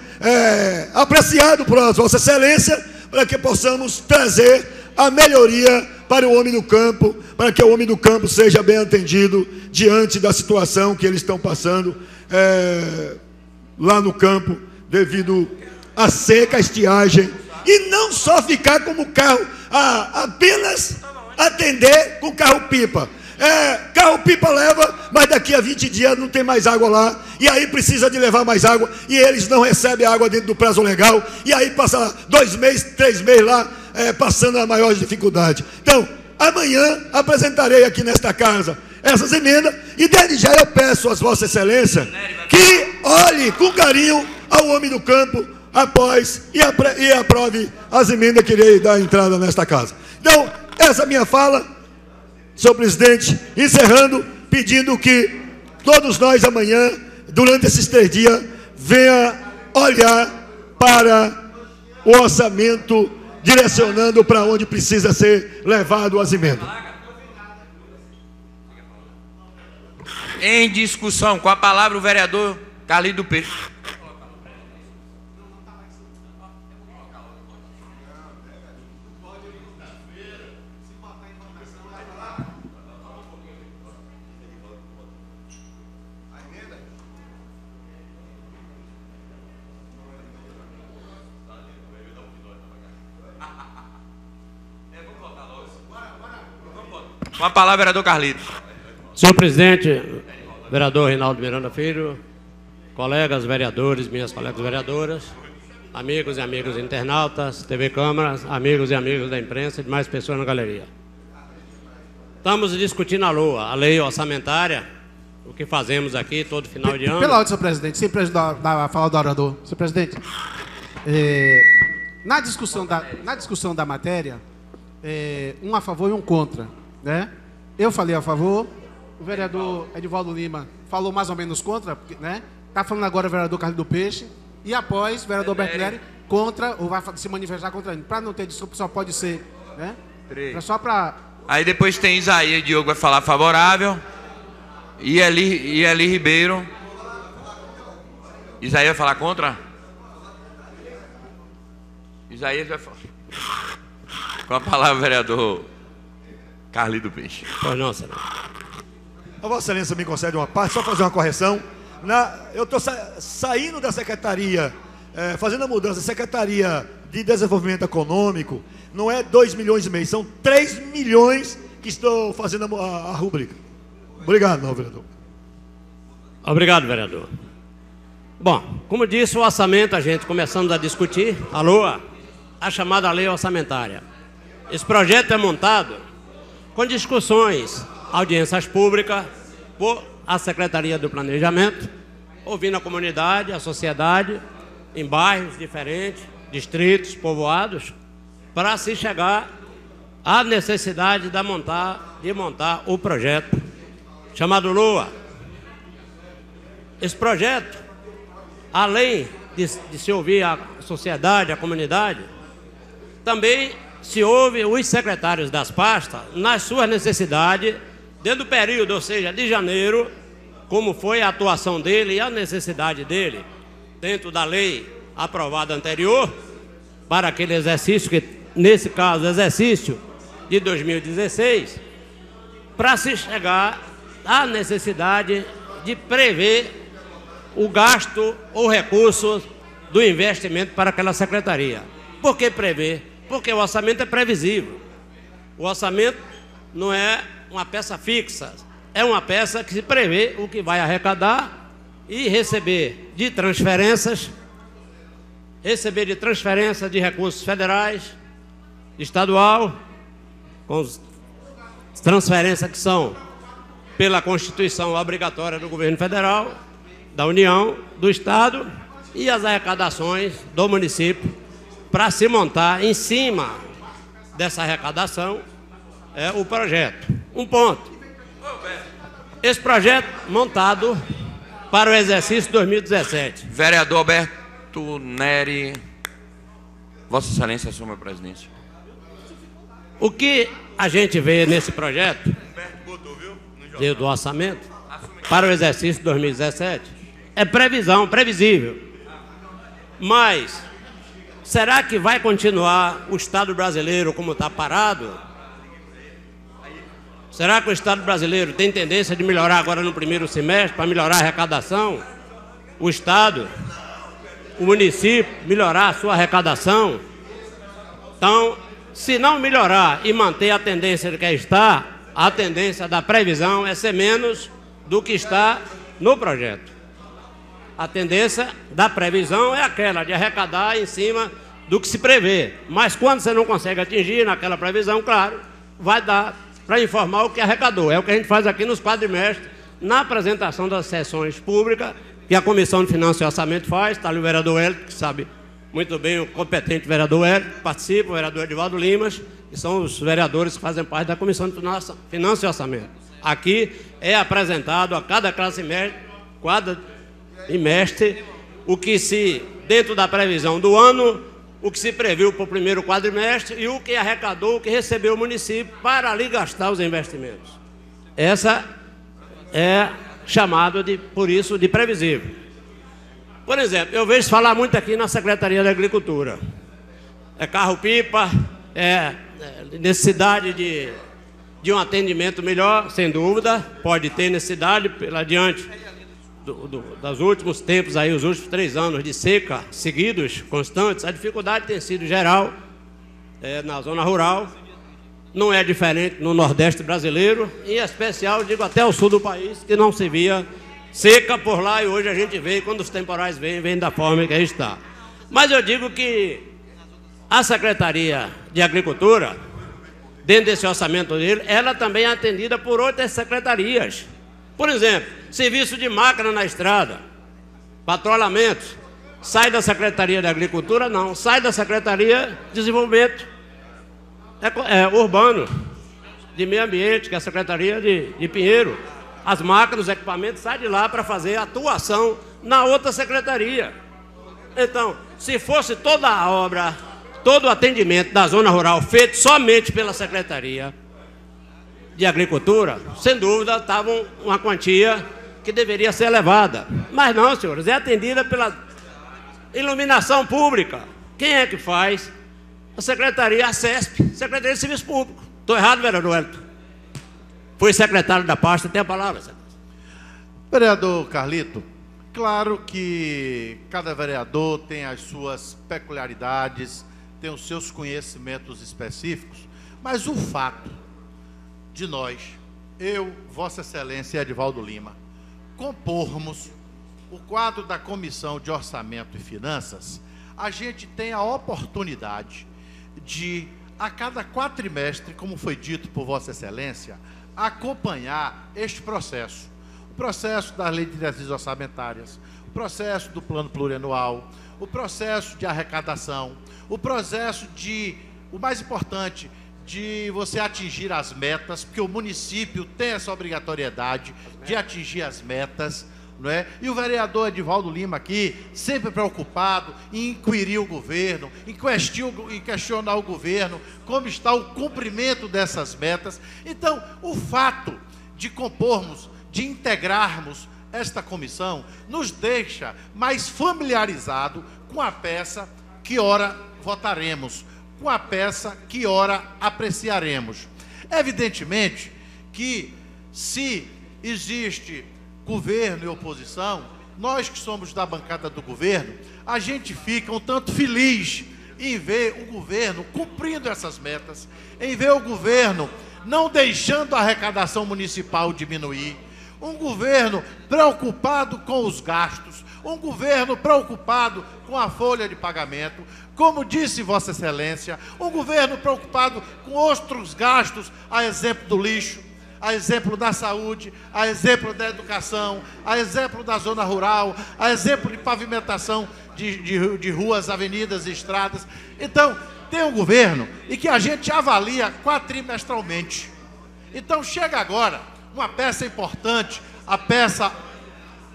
apreciado por Vossa Excelência, para que possamos trazer a melhoria para o homem do campo, para que o homem do campo seja bem atendido diante da situação que eles estão passando lá no campo, devido à seca, à estiagem, e não só ficar como carro, apenas atender com carro-pipa. Carro-pipa leva, mas daqui a 20 dias não tem mais água lá, e aí precisa de levar mais água, e eles não recebem água dentro do prazo legal, e aí passa 2 meses, 3 meses lá, passando a maior dificuldade. Então, amanhã apresentarei aqui nesta casa essas emendas, e desde já eu peço às Vossa Excelência que olhe com carinho ao homem do campo após e aprove as emendas que irei dar entrada nesta casa. Então, essa é a minha fala, senhor presidente, encerrando, pedindo que todos nós amanhã, durante esses 3 dias, venha olhar para o orçamento, direcionando para onde precisa ser levado as emendas. Em discussão, com a palavra o vereador Carlito Peixe. Com a palavra, vereador Carlito. Senhor presidente, vereador Reinaldo Miranda Filho, colegas vereadores, minhas colegas vereadoras, amigos e amigas internautas, TV Câmaras, amigos e amigas da imprensa e demais pessoas na galeria. Estamos discutindo a lei orçamentária, o que fazemos aqui todo final de ano. Pela ordem, senhor presidente, sempre ajudar a fala do orador. Senhor presidente, na discussão da matéria, um a favor e um contra, né? Eu falei a favor, o vereador Edivaldo Lima falou mais ou menos contra, né? Está falando agora o vereador Carlos do Peixe. E após, o vereador Alberto Nery contra, ou vai se manifestar contra ele. Para não ter desculpa, só pode ser, né? Só para... Aí depois tem Isaías, Diogo vai falar favorável. E Eli Ribeiro. Isaías vai falar contra? Isaías vai falar. Com a palavra, vereador Carlos do Peixe. Pois não, senhor. A Vossa Excelência me concede uma parte, só fazer uma correção. Eu estou saindo da secretaria, fazendo a mudança, Secretaria de Desenvolvimento Econômico, não é 2 milhões e meio, são 3 milhões que estou fazendo a rubrica. Obrigado, não, vereador. Obrigado, vereador. Bom, como disse, o orçamento, a gente começamos a discutir, a chamada lei orçamentária. Esse projeto é montado com discussões, audiências públicas, por a Secretaria do Planejamento, ouvindo a comunidade, a sociedade, em bairros diferentes, distritos, povoados, para se chegar à necessidade de montar o projeto chamado LOA. Esse projeto, além de se ouvir a sociedade, a comunidade, também se ouve os secretários das pastas nas suas necessidades, dentro do período, ou seja, de janeiro, como foi a atuação dele e a necessidade dele, dentro da lei aprovada anterior, para aquele exercício, que nesse caso, exercício de 2016, para se chegar à necessidade de prever o gasto ou recursos do investimento para aquela secretaria. Por que prever? Porque o orçamento é previsível. O orçamento não é uma peça fixa, é uma peça que se prevê o que vai arrecadar e receber de transferências de recursos federais, estadual, com as transferências que são pela Constituição obrigatória do governo federal, da União, do Estado, e as arrecadações do município, para se montar em cima dessa arrecadação o projeto. Um ponto. Esse projeto montado para o exercício 2017. Vereador Alberto Nery, Vossa Excelência assume a presidência. O que a gente vê nesse projeto do orçamento para o exercício 2017 é previsível. Mas será que vai continuar o Estado brasileiro como está parado? Será que o Estado brasileiro tem tendência de melhorar agora no primeiro semestre, para melhorar a arrecadação? O Estado, o município, melhorar a sua arrecadação? Então, se não melhorar e manter a tendência que está, a tendência da previsão é ser menos do que está no projeto. A tendência da previsão é aquela de arrecadar em cima do que se prevê. Mas quando você não consegue atingir naquela previsão, claro, vai dar para informar o que arrecadou. É o que a gente faz aqui nos quadrimestres, na apresentação das sessões públicas, que a Comissão de Finanças e Orçamento faz. Está ali o vereador Hélio, que sabe muito bem, o competente vereador Hélio, que participa, o vereador Edivaldo Limas, que são os vereadores que fazem parte da Comissão de Finanças e Orçamento. Aqui é apresentado a cada quadrimestre, o que se, dentro da previsão do ano, o que se previu para o primeiro quadrimestre e o que arrecadou, o que recebeu o município para ali gastar os investimentos. Essa é chamado, por isso, de previsível. Por exemplo, eu vejo falar muito aqui na Secretaria da Agricultura. É carro-pipa, necessidade de um atendimento melhor, sem dúvida, pode ter necessidade, pela diante dos últimos tempos, aí, os últimos 3 anos de seca seguidos, constantes, a dificuldade tem sido geral na zona rural, não é diferente no Nordeste brasileiro, em especial, digo, até o sul do país, que não se via seca por lá, e hoje a gente vê, quando os temporais vêm da forma que está. Mas eu digo que a Secretaria de Agricultura, dentro desse orçamento dele, ela também é atendida por outras secretarias. Por exemplo, serviço de máquina na estrada, patrulhamento, sai da Secretaria de Agricultura? Não, sai da Secretaria de Desenvolvimento Urbano, de Meio Ambiente, que é a Secretaria de Pinheiro. As máquinas, os equipamentos saem de lá para fazer atuação na outra secretaria. Então, se fosse toda a obra, todo o atendimento da zona rural feito somente pela Secretaria de Agricultura, sem dúvida, estava uma quantia que deveria ser elevada. Mas não, senhores, é atendida pela iluminação pública. Quem é que faz? A Secretaria, a CESP, Secretaria de Serviço Público. Estou errado, vereador Wellington? Foi secretário da pasta, tem a palavra, senhor. Vereador Carlito, claro que cada vereador tem as suas peculiaridades, tem os seus conhecimentos específicos, mas o fato de nós, eu, Vossa Excelência e Edivaldo Lima, compormos o quadro da Comissão de Orçamento e Finanças, a gente tem a oportunidade de, a cada quatrimestre, como foi dito por Vossa Excelência, acompanhar este processo. O processo da Lei de Diretrizes Orçamentárias, o processo do Plano Plurianual, o processo de arrecadação, o processo de, o mais importante, de você atingir as metas, porque o município tem essa obrigatoriedade de atingir as metas, não é? E o vereador Edivaldo Lima aqui, sempre preocupado em inquirir o governo, em questionar o governo, como está o cumprimento dessas metas. Então, o fato de compormos, de integrarmos esta comissão, nos deixa mais familiarizado com a peça que ora votaremos, com a peça que ora apreciaremos. Evidentemente que, se existe governo e oposição, nós que somos da bancada do governo, a gente fica um tanto feliz em ver o governo cumprindo essas metas, em ver o governo não deixando a arrecadação municipal diminuir, um governo preocupado com os gastos, um governo preocupado com a folha de pagamento, como disse Vossa Excelência, um governo preocupado com outros gastos, a exemplo do lixo, a exemplo da saúde, a exemplo da educação, a exemplo da zona rural, a exemplo de pavimentação de ruas, avenidas e estradas. Então, tem um governo e que a gente avalia quatrimestralmente. Então, chega agora uma peça importante,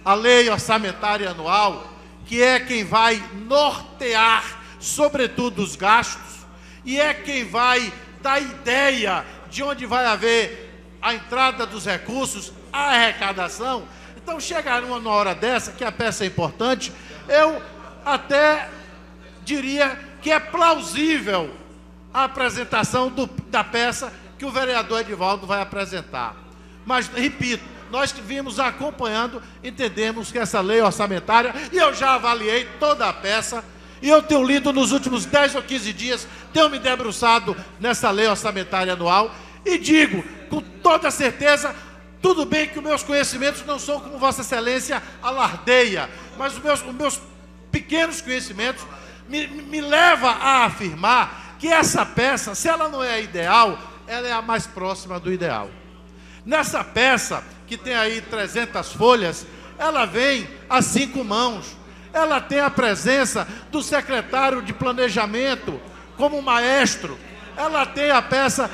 a Lei Orçamentária Anual, que é quem vai nortear, sobretudo, os gastos, e é quem vai dar ideia de onde vai haver a entrada dos recursos, a arrecadação. Então, chegar numa hora dessa, que a peça é importante, eu até diria que é plausível a apresentação da peça que o vereador Edivaldo vai apresentar. Mas, repito, nós que vimos acompanhando, entendemos que essa lei orçamentária, e eu já avaliei toda a peça, e eu tenho lido nos últimos 10 ou 15 dias, tenho me debruçado nessa lei orçamentária anual, e digo, com toda certeza, tudo bem que os meus conhecimentos não são como Vossa Excelência alardeia, mas os meus pequenos conhecimentos me levam a afirmar que essa peça, se ela não é a ideal, ela é a mais próxima do ideal. Nessa peça, que tem aí 300 folhas, ela vem a 5 mãos. Ela tem a presença do secretário de Planejamento como maestro. Ela tem a peça,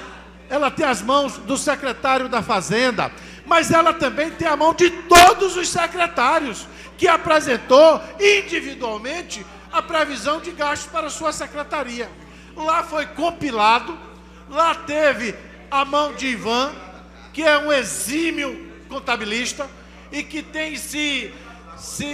ela tem as mãos do secretário da Fazenda, mas ela também tem a mão de todos os secretários, que apresentou individualmente a previsão de gastos para a sua secretaria. Lá foi compilado, lá teve a mão de Ivan, que é um exímio contabilista e que tem se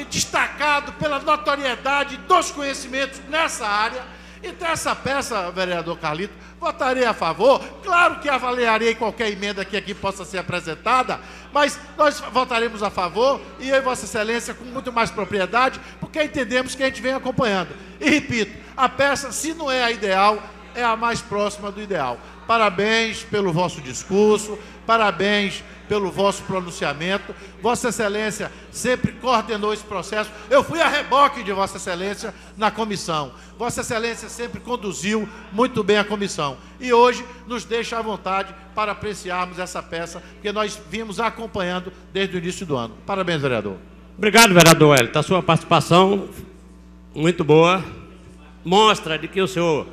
destacado pela notoriedade dos conhecimentos nessa área. Então, essa peça, vereador Carlito, votarei a favor. Claro que avaliarei qualquer emenda que aqui possa ser apresentada, mas nós votaremos a favor, e eu e Vossa Excelência com muito mais propriedade, porque entendemos que a gente vem acompanhando. E repito, a peça, se não é a ideal, é a mais próxima do ideal. Parabéns pelo vosso discurso, parabéns pelo vosso pronunciamento. Vossa Excelência sempre coordenou esse processo. Eu fui a reboque de Vossa Excelência na comissão. Vossa Excelência sempre conduziu muito bem a comissão. E hoje nos deixa à vontade para apreciarmos essa peça, que nós vimos acompanhando desde o início do ano. Parabéns, vereador. Obrigado, vereador Wellington. A sua participação, muito boa, mostra de que o senhor,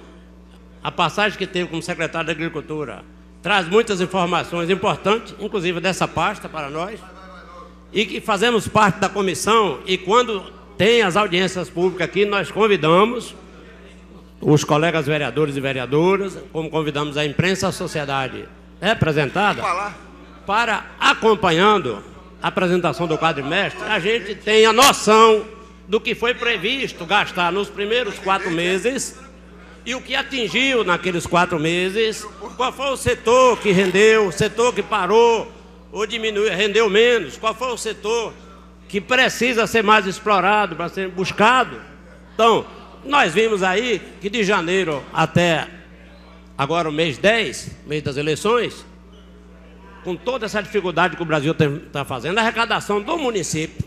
a passagem que teve como secretário da Agricultura, traz muitas informações importantes, inclusive dessa pasta para nós. e que fazemos parte da comissão, e quando tem as audiências públicas aqui, nós convidamos os colegas vereadores e vereadoras, como convidamos a imprensa, a sociedade representada, para, acompanhando a apresentação do quadrimestre, a gente tenha noção do que foi previsto gastar nos primeiros 4 meses e o que atingiu naqueles 4 meses, qual foi o setor que rendeu, o setor que parou ou diminuiu, rendeu menos, qual foi o setor que precisa ser mais explorado, para ser buscado. Então, nós vimos aí que de janeiro até agora o mês 10, mês das eleições, com toda essa dificuldade que o Brasil está fazendo, a arrecadação do município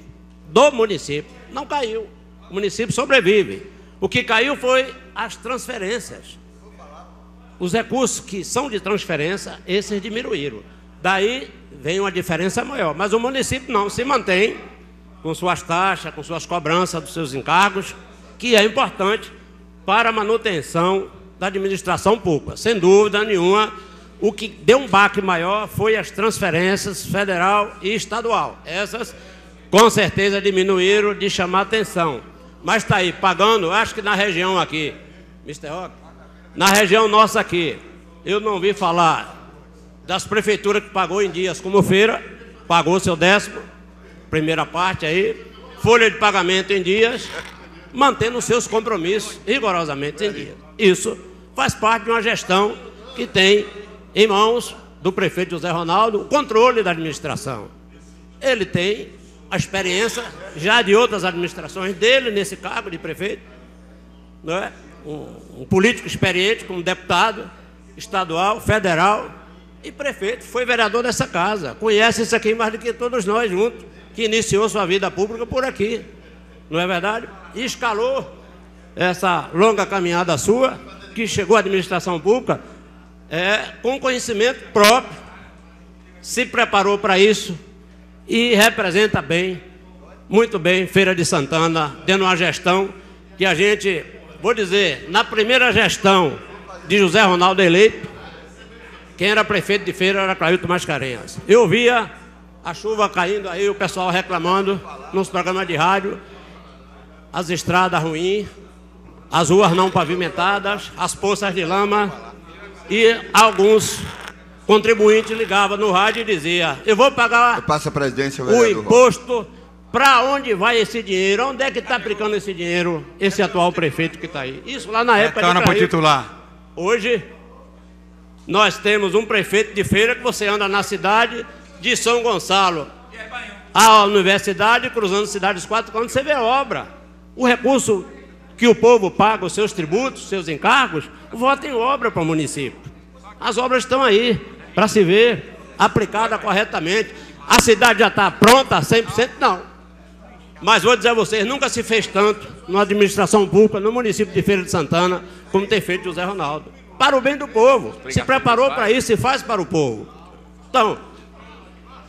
não caiu. O município sobrevive. O que caiu foi as transferências. Os recursos que são de transferência, esses diminuíram. Daí vem uma diferença maior. Mas o município não, se mantém com suas taxas, com suas cobranças dos seus encargos, que é importante para a manutenção da administração pública. Sem dúvida nenhuma, o que deu um baque maior foi as transferências federal e estadual. Essas, com certeza, diminuíram de chamar atenção. Mas está aí, pagando, acho que na região aqui, Mr. Rock, na região nossa aqui, eu não vi falar das prefeituras que pagou em dias como Feira, pagou seu 10º, primeira parte aí, folha de pagamento em dias, mantendo seus compromissos rigorosamente em dias. Isso faz parte de uma gestão que tem em mãos do prefeito José Ronaldo o controle da administração. Ele tem a experiência já de outras administrações dele nesse cargo de prefeito, não é? Um político experiente como deputado estadual, federal e prefeito, foi vereador dessa casa, conhece isso aqui mais do que todos nós juntos, que iniciou sua vida pública por aqui, não é verdade? E escalou essa longa caminhada sua, que chegou à administração pública com conhecimento próprio, se preparou para isso e representa bem, muito bem, Feira de Santana, tendo uma gestão que a gente, vou dizer, na primeira gestão de José Ronaldo eleito, quem era prefeito de Feira era Clailton Mascarenhas. Eu via a chuva caindo aí, o pessoal reclamando nos programas de rádio, as estradas ruins, as ruas não pavimentadas, as poças de lama, e alguns contribuintes ligavam no rádio e diziam: eu vou pagar o imposto, para onde vai esse dinheiro? Onde é que está aplicando esse dinheiro, esse atual prefeito que está aí? Isso lá na época de Clailton. Titular. Hoje, nós temos um prefeito de Feira que você anda na cidade de São Gonçalo à universidade, cruzando cidades 4 quando você vê a obra. O recurso que o povo paga, os seus tributos, seus encargos, vota em obra para o município. As obras estão aí, para se ver, aplicada corretamente. A cidade já está pronta, 100%? Não. Mas vou dizer a vocês, nunca se fez tanto na administração pública, no município de Feira de Santana, como tem feito José Ronaldo. Para o bem do povo. Se preparou para isso e faz para o povo. Então,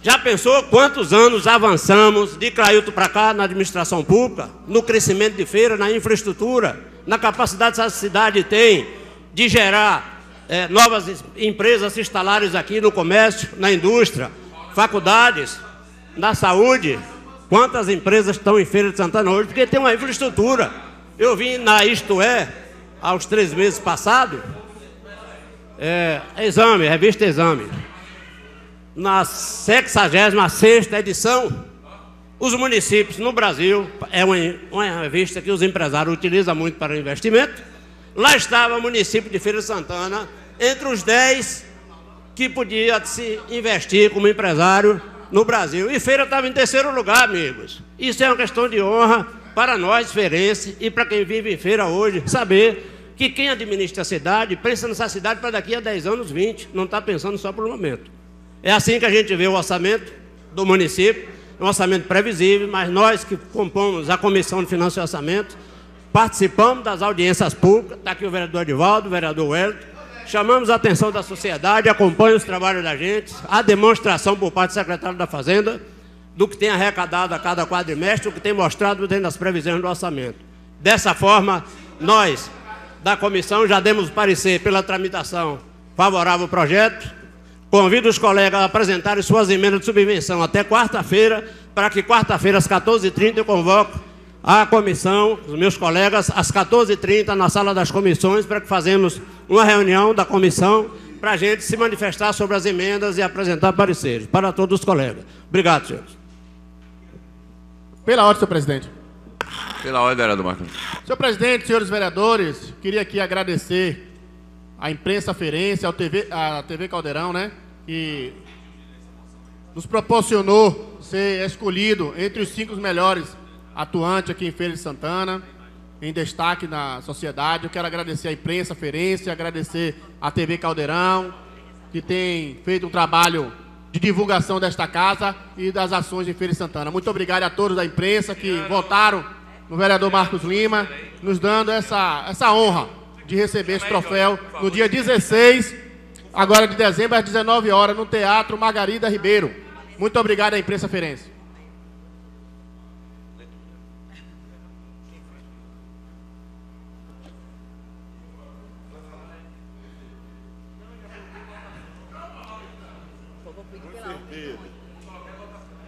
já pensou quantos anos avançamos de Clailton para cá na administração pública, no crescimento de Feira, na infraestrutura, na capacidade que essa cidade tem de gerar novas empresas se instalarem aqui no comércio, na indústria, faculdades, na saúde. Quantas empresas estão em Feira de Santana hoje? Porque tem uma infraestrutura. Eu vim na Isto É, aos 3 meses passados, revista Exame. Na 66ª edição, os municípios no Brasil, é uma revista que os empresários utilizam muito para investimento, lá estava o município de Feira de Santana, entre os 10 que podia se investir como empresário no Brasil. E Feira estava em 3º lugar, amigos. Isso é uma questão de honra para nós, feirenses, e para quem vive em Feira hoje, saber que quem administra a cidade, pensa nessa cidade para daqui a 10 anos, 20, não está pensando só por um momento. É assim que a gente vê o orçamento do município, um orçamento previsível, mas nós que compomos a Comissão de Finanças e Orçamento, participamos das audiências públicas, está aqui o vereador Edivaldo, o vereador Wellington, chamamos a atenção da sociedade, acompanha os trabalhos da gente, a demonstração por parte do secretário da Fazenda, do que tem arrecadado a cada quadrimestre, o que tem mostrado dentro das previsões do orçamento. Dessa forma, nós, da comissão, já demos parecer pela tramitação favorável ao projeto. Convido os colegas a apresentarem suas emendas de subvenção até quarta-feira, para que quarta-feira, às 14h30, eu convoco a comissão, os meus colegas, às 14h30, na sala das comissões, para que fazemos uma reunião da comissão para a gente se manifestar sobre as emendas e apresentar pareceres para todos os colegas. Obrigado, senhores. Pela ordem, senhor presidente. Pela ordem, vereador Marcos. Senhor presidente, senhores vereadores, queria aqui agradecer à imprensa ferense, à TV Caldeirão, né, que nos proporcionou ser escolhido entre os 5 melhores atuantes aqui em Feira de Santana, em destaque na sociedade. Eu quero agradecer à imprensa ferense, agradecer à TV Caldeirão, que tem feito um trabalho de divulgação desta casa e das ações em Feira de Santana. Muito obrigado a todos da imprensa que votaram no vereador Marcos Lima, nos dando essa honra de receber esse troféu no dia 16, agora de dezembro, às 19 horas, no Teatro Margarida Ribeiro. Muito obrigado à imprensa ferense.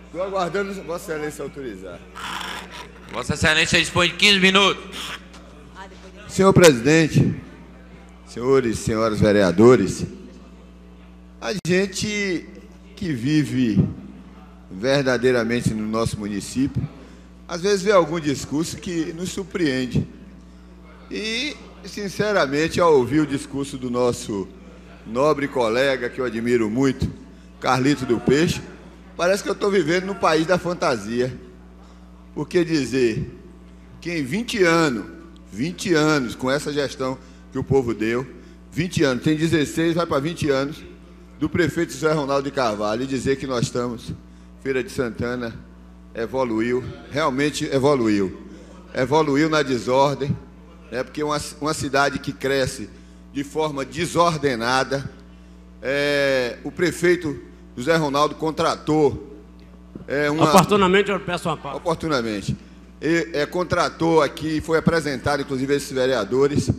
Estou aguardando Vossa Excelência autorizar. Vossa Excelência dispõe de 15 minutos. Senhor presidente, senhores e senhoras vereadores, a gente que vive verdadeiramente no nosso município, às vezes vê algum discurso que nos surpreende. E, sinceramente, ao ouvir o discurso do nosso nobre colega, que eu admiro muito, Carlito do Peixe, parece que eu estou vivendo no país da fantasia. Porque dizer que em 20 anos, com essa gestão que o povo deu, 20 anos, tem 16, vai para 20 anos, do prefeito José Ronaldo de Carvalho, e dizer que nós estamos, Feira de Santana, evoluiu, realmente evoluiu. Evoluiu na desordem, porque uma cidade que cresce de forma desordenada, o prefeito José Ronaldo contratou... Oportunamente eu peço uma parte. Oportunamente. Contratou aqui, foi apresentado, inclusive, a esses vereadores,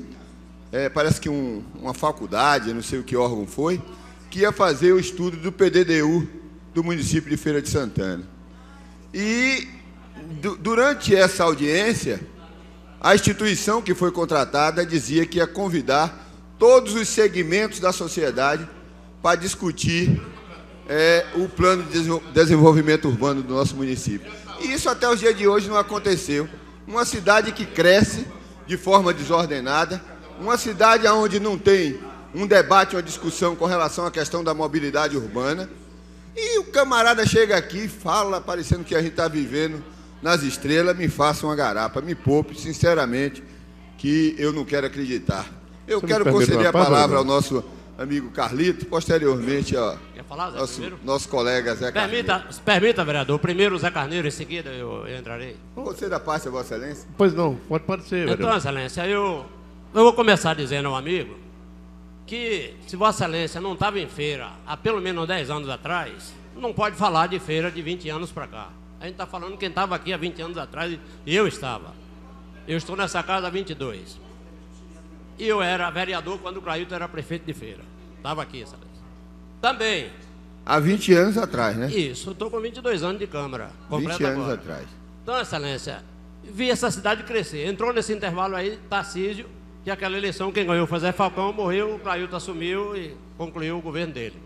parece que uma faculdade, não sei o que órgão foi, que ia fazer o estudo do PDDU do município de Feira de Santana. E, durante essa audiência, a instituição que foi contratada dizia que ia convidar todos os segmentos da sociedade para discutir o plano de desenvolvimento urbano do nosso município. E isso até os dias de hoje não aconteceu. Uma cidade que cresce de forma desordenada, uma cidade onde não tem um debate, uma discussão com relação à questão da mobilidade urbana, e o camarada chega aqui e fala, parecendo que a gente está vivendo nas estrelas, me faça uma garapa, me poupe, sinceramente, que eu não quero acreditar. Eu quero conceder a palavra ao nosso amigo Carlito, posteriormente ao nosso colega Zé Carneiro. Permita, vereador, primeiro o Zé Carneiro, em seguida eu entrarei. Você da parte, Vossa Excelência? Pois não, pode ser, vereador. Então, Excelência, eu vou começar dizendo ao amigo que se Vossa Excelência não estava em feira há pelo menos 10 anos atrás, não pode falar de feira de 20 anos para cá. A gente está falando quem estava aqui há 20 anos atrás, e eu estava. Eu estou nessa casa há 22. E eu era vereador quando o Clailton era prefeito de Feira. Estava aqui, Excelência. Também. Há 20 anos atrás, né? Isso, eu estou com 22 anos de Câmara. 20 anos atrás. Então, Excelência, vi essa cidade crescer. Entrou nesse intervalo aí, Tarcísio, que aquela eleição quem ganhou foi Zé Falcão, morreu, o Clailton assumiu e concluiu o governo dele.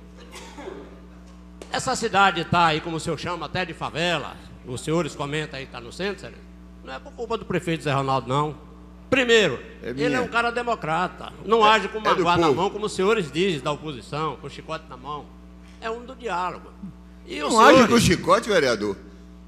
Essa cidade está aí, como o senhor chama, até de favela. Os senhores comentam aí que está no centro, Excelência. Não é por culpa do prefeito Zé Ronaldo, não. Primeiro, ele é um cara democrata. Não age com magoar na mão, como os senhores dizem da oposição, com o chicote na mão. É um do diálogo. E não age com o chicote, vereador.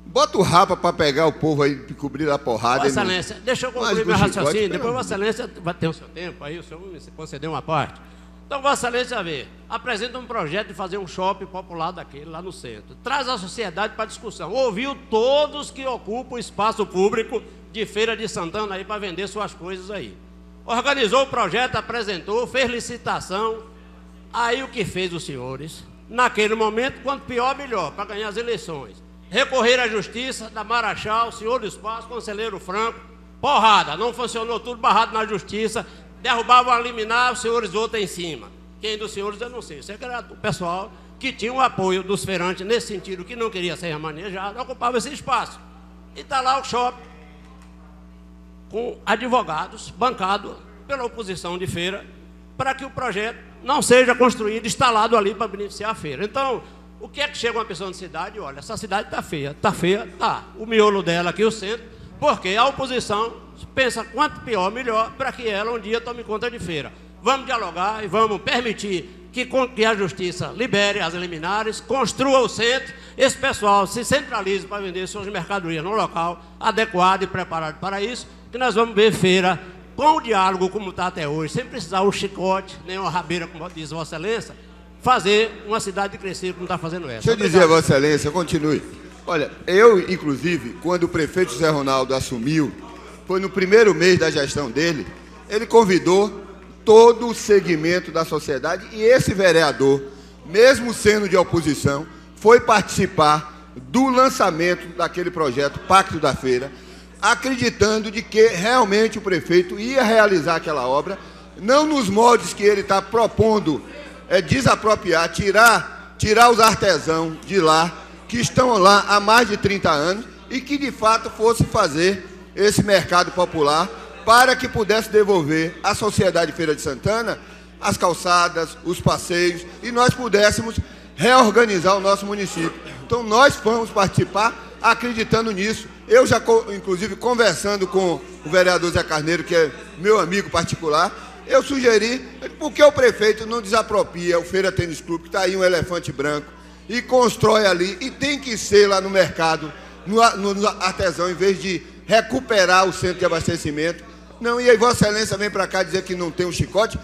Bota o rapa para pegar o povo aí, cobrir a porrada. Vossa Excelência, deixa eu concluir meu raciocínio. Depois Vossa Excelência vai ter o seu tempo, aí o senhor me concedeu uma parte. Então, Vossa Excelência, apresenta um projeto de fazer um shopping popular daquele lá no centro. Traz a sociedade para discussão. Ouviu todos que ocupam o espaço público de Feira de Santana aí para vender suas coisas aí. Organizou o projeto, apresentou, fez licitação. Aí o que fez os senhores? Naquele momento, quanto pior, melhor, para ganhar as eleições. Recorrer à justiça, da Marachal, senhor do espaço, conselheiro Franco, porrada, não funcionou tudo, barrado na justiça, derrubavam a liminar, os senhores votam em cima. Quem dos senhores eu não sei, isso é o pessoal que tinha o apoio dos feirantes nesse sentido, que não queria ser remanejado, ocupava esse espaço. E está lá o shopping, com advogados, bancado pela oposição de feira, para que o projeto não seja construído, instalado ali para beneficiar a feira. Então, o que é que chega uma pessoa de cidade e olha, essa cidade está feia, está. O miolo dela aqui, o centro, porque a oposição pensa quanto pior, melhor, para que ela um dia tome conta de feira. Vamos dialogar e vamos permitir que a justiça libere as liminares, construa o centro, esse pessoal se centralize para vender suas mercadorias no local adequado e preparado para isso, que nós vamos ver feira com o diálogo como está até hoje, sem precisar o chicote, nem uma rabeira, como diz Vossa Excelência, fazer uma cidade crescer como está fazendo essa. Deixa eu dizer, Vossa Excelência, continue. Olha, eu, inclusive, quando o prefeito José Ronaldo assumiu, foi no primeiro mês da gestão dele, ele convidou todo o segmento da sociedade e esse vereador, mesmo sendo de oposição, foi participar do lançamento daquele projeto Pacto da Feira, acreditando de que realmente o prefeito ia realizar aquela obra, não nos moldes que ele está propondo, desapropriar, tirar os artesãos de lá, que estão lá há mais de 30 anos, e que de fato fosse fazer esse mercado popular para que pudesse devolver à sociedade Feira de Santana as calçadas, os passeios, e nós pudéssemos reorganizar o nosso município. Então nós vamos participar acreditando nisso. Eu já, inclusive, conversando com o vereador Zé Carneiro, que é meu amigo particular, eu sugeri, por que o prefeito não desapropria o Feira Tênis Clube, que está aí um elefante branco, e constrói ali, e tem que ser lá no mercado, no artesão, em vez de recuperar o centro de abastecimento. Não, e aí Vossa Excelência vem para cá dizer que não tem um chicote.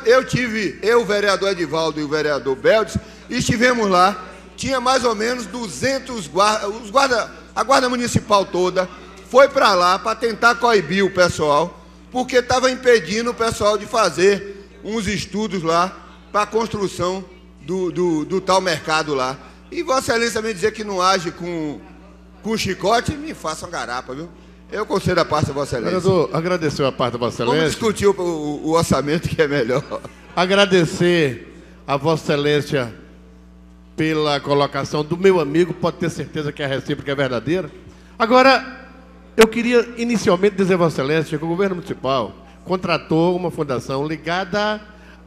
Eu, o vereador Edivaldo e o vereador Beldes, estivemos lá, tinha mais ou menos 200 guardas, a guarda municipal toda foi para lá para tentar coibir o pessoal, porque estava impedindo o pessoal de fazer uns estudos lá para a construção do tal mercado lá. E Vossa Excelência vem dizer que não age com chicote, me faça uma garapa, viu? Eu concedo a parte da Vossa Excelência. Vereador, agradeceu a parte da Vossa Excelência. Vamos discutir o orçamento, que é melhor. Agradecer a Vossa Excelência pela colocação do meu amigo, pode ter certeza que a recíproca é verdadeira. Agora, eu queria inicialmente dizer a Vossa Excelência que o governo municipal contratou uma fundação ligada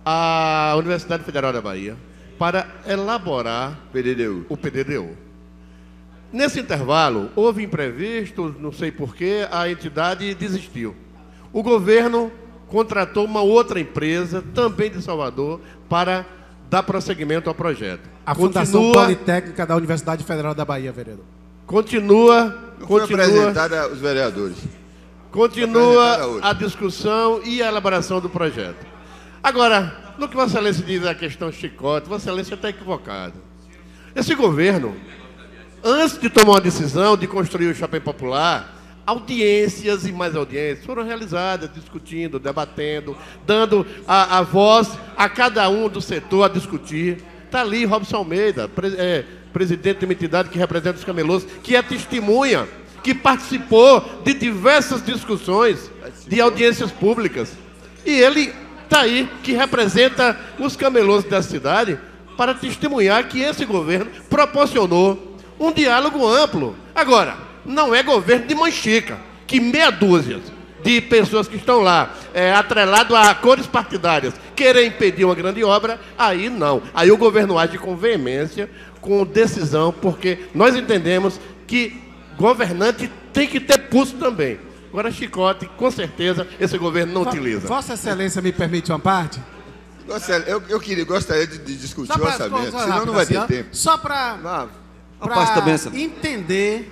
à Universidade Federal da Bahia para elaborar o PDDU. Nesse intervalo, houve imprevistos, não sei porquê, a entidade desistiu. O governo contratou uma outra empresa, também de Salvador, para dar prosseguimento ao projeto. A Fundação Politécnica da Universidade Federal da Bahia, vereador. Foi apresentada aos vereadores. Continua a discussão e a elaboração do projeto. Agora, no que Vossa Excelência diz a questão chicote, Vossa Excelência está equivocado. Esse governo, antes de tomar uma decisão de construir o shopping popular, audiências e mais audiências foram realizadas, discutindo, debatendo, dando a voz a cada um do setor a discutir. Está ali Robson Almeida, presidente de uma entidade que representa os camelôs, que é testemunha, que participou de diversas discussões, de audiências públicas. E ele está aí, que representa os camelôs da cidade, para testemunhar que esse governo proporcionou um diálogo amplo. Agora, não é governo de manchica, que meia dúzia de pessoas que estão lá, atrelado a cores partidárias, querem impedir uma grande obra, aí não. Aí o governo age com veemência, com decisão, porque nós entendemos que governante tem que ter pulso também. Agora, chicote, com certeza, esse governo não utiliza. Vossa Excelência me permite uma parte? Eu gostaria de discutir o orçamento, senão não vai ter tempo. Só para entender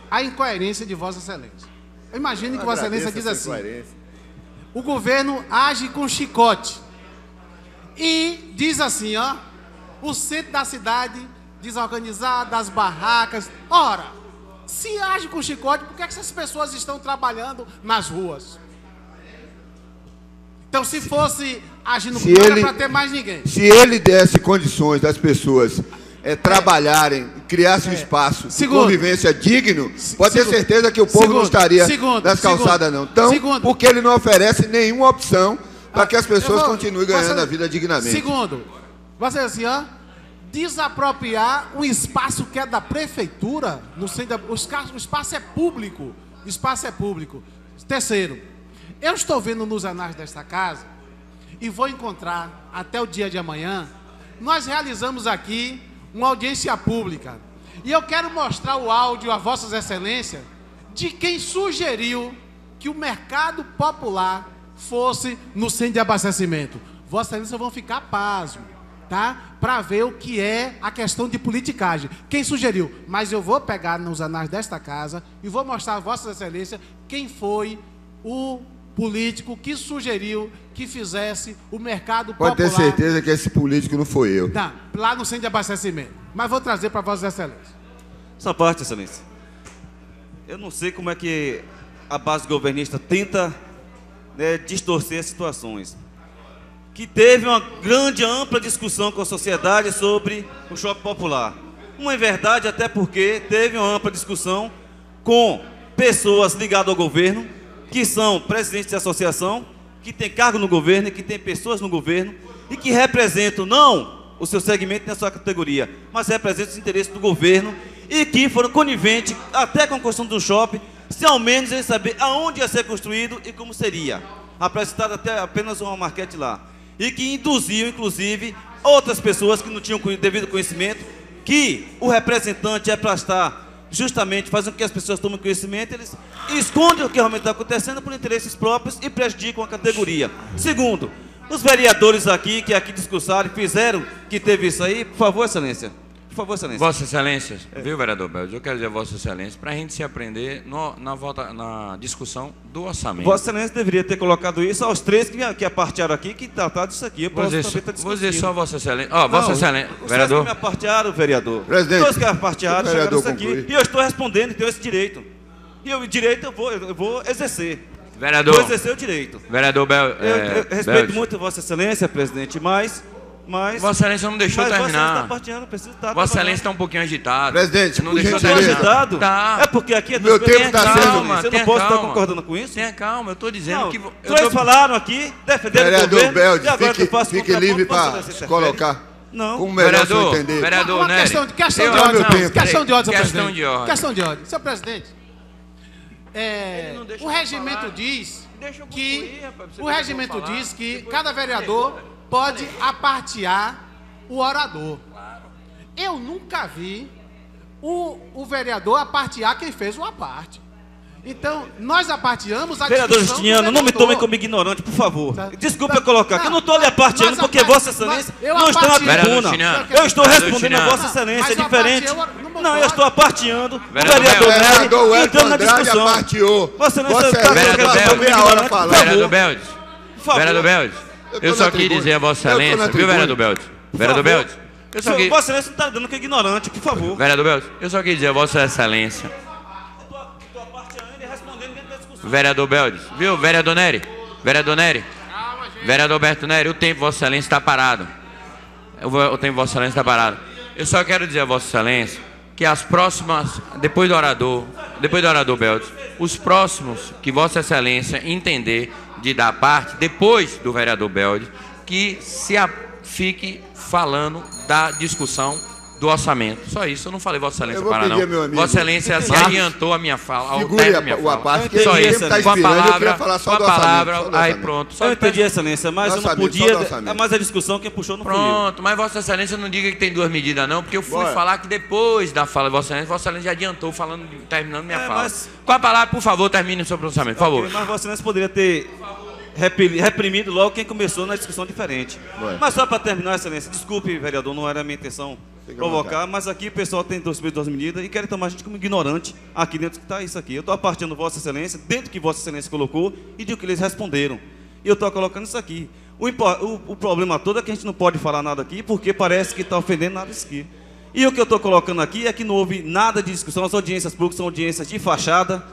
a incoerência de Vossa Excelência. Eu imagino que Vossa Excelência diz assim: o governo age com chicote e diz assim, ó, o centro da cidade desorganizado, as barracas. Ora, se age com chicote, por que essas pessoas estão trabalhando nas ruas? Então, se fosse agir no governo, era para ter mais ninguém. Se ele desse condições das pessoas trabalharem, criassem um espaço de convivência digno, pode ter certeza que o povo não estaria nas calçadas, não. Então, porque ele não oferece nenhuma opção para que as pessoas continuem ganhando a vida dignamente. Segundo, você assim, ó, desapropriar um espaço que é da prefeitura, o espaço é público. O espaço é público. Terceiro, eu estou vendo nos anais desta casa e vou encontrar até o dia de amanhã. Nós realizamos aqui uma audiência pública e eu quero mostrar o áudio a Vossas Excelências de quem sugeriu que o mercado popular fosse no centro de abastecimento. Vossas Excelências vão ficar pasmos, tá? Para ver o que é a questão de politicagem. Quem sugeriu? Mas eu vou pegar nos anais desta casa e vou mostrar a Vossas Excelências quem foi o político que sugeriu que fizesse o mercado popular. Pode ter certeza que esse político não foi eu. Tá, lá no centro de abastecimento. Mas vou trazer para Vossas Excelências. Essa parte, Excelência. Eu não sei como é que a base governista tenta, né, distorcer as situações. Que teve uma grande, ampla discussão com a sociedade sobre o shopping popular. Uma verdade, até porque teve uma ampla discussão com pessoas ligadas ao governo, que são presidentes de associação, que têm cargo no governo, que têm pessoas no governo, e que representam não o seu segmento nem a sua categoria, mas representam os interesses do governo, e que foram coniventes até com a construção do shopping, se ao menos eles saber aonde ia ser construído e como seria. Apresentado até apenas uma maquete lá. E que induziu, inclusive, outras pessoas que não tinham devido conhecimento, que o representante é para estar justamente fazendo com que as pessoas tomem conhecimento, eles escondem o que realmente está acontecendo por interesses próprios e prejudicam a categoria. Segundo, os vereadores aqui, que aqui discursaram e fizeram que teve isso aí, por favor, Excelência. Por favor, Excelência. Vossa Excelência, viu, vereador Beldes? Eu quero dizer a Vossa Excelência, para a gente se aprender na discussão do orçamento. Vossa Excelência deveria ter colocado isso aos três que apartearam aqui, que trataram disso aqui. Eu vou dizer só Vossa Excelência. Ó, Não, Vossa Excelência, os vereador. três que me apartearam, vereador. Presidente, Todos que apartearam, chegaram isso aqui. conclui. E eu estou respondendo, tenho esse direito. E o direito eu vou exercer. Vereador. Vou exercer o direito. Vereador Eu respeito Beldes. muito Vossa Excelência, presidente, mas Vossa Excelência não deixou terminar. Vossa Excelência está um pouquinho agitado. Presidente, não por deixou gentileza. terminar. agitado? Tá. É porque aqui é Meu tempo está sendo... Você não pode estar concordando com isso? Tenha calma, eu estou dizendo Não, que... Três falaram aqui, defenderam o Vereador governo, Beldes, e agora tu faz fique livre para colocar. Não. Como melhor o senhor Vereador, entender. vereador Uma Nery. questão de Não, ordem, meu senhor tempo. Questão de ordem, senhor Questão presidente. de ordem. Questão de ordem. Senhor presidente, o regimento diz que cada vereador pode apartear o orador. Eu nunca vi o vereador apartear quem fez o aparte. Então, nós aparteamos a Vereador discussão do Justiniano, não me vereador. tome como ignorante, por favor. Tá. Desculpa eu colocar, que eu não estou lhe aparteando Mas porque a Vossa parte- Excelência eu não está na aparteei- Vereador tribuna. Justiniano. Eu estou Vereador respondendo a Justiniano. Vossa Excelência, é Mas eu diferente. aparteei, eu Não, eu estou aparteando o Vereador vereador Beldes. Nery Vereador entrando Elton na Andrade discussão. aparteou. Vossa Excelência Vossa está Excelência colocando passou como meia hora ignorante, falando. por favor. Vereador Beldes. Por favor. Vereador Beldes. Eu Eu tô só na queria tribuna. dizer a Vossa Eu tô na Excelência, viu, tribuna. vereador Beldes? Vereador favor. Beldes. Eu só Vossa queria... Excelência não está dando que ignorante, por favor. Vereador Beldes, eu só queria dizer a Vossa Excelência. Estou aparteando e respondendo dentro da discussão. Vereador Beldes, viu, vereador Nery? Vereador Nery? Vereador Alberto Nery, o tempo, Vossa Excelência, está parado. O tempo, Vossa Excelência, está parado. Eu só quero dizer a Vossa Excelência que as próximas, depois do orador Beldes, os próximos que Vossa Excelência entender de dar parte, depois do vereador Beldes, que fique falando da discussão do orçamento. Só isso, eu não falei Vossa Excelência Eu vou parar, não. pedir, meu amigo. Vossa Excelência se adiantou a minha fala, ao Segure término da minha o fala. aparte, que Só ele isso, está com a inspirando, eu queria palavra, falar só com a do orçamento, palavra, só do aí orçamento. pronto. Só Eu entendi, Excelência, mas eu não Orçamento, podia. só do orçamento. Mas a discussão quem puxou não fui eu. Pronto, mas Vossa Excelência não diga que tem duas medidas, não, porque eu fui Bora. falar que depois da fala de Vossa Excelência já adiantou falando, terminando minha fala. mas- Com a palavra, por favor, termine o seu pronunciamento, por favor. Mas Vossa Excelência poderia ter reprimido logo quem começou na discussão diferente. Vai. Mas só para terminar, Excelência, desculpe, vereador, não era a minha intenção Fica à provocar, mas aqui o pessoal tem duas medidas e querem tomar a gente como ignorante aqui dentro que está isso aqui. Eu estou apartando Vossa Excelência, dentro que Vossa Excelência colocou e de que eles responderam. E eu estou colocando isso aqui. O problema todo é que a gente não pode falar nada aqui porque parece que está ofendendo nada isso aqui. E o que eu estou colocando aqui é que não houve nada de discussão, as audiências públicas são audiências de fachada,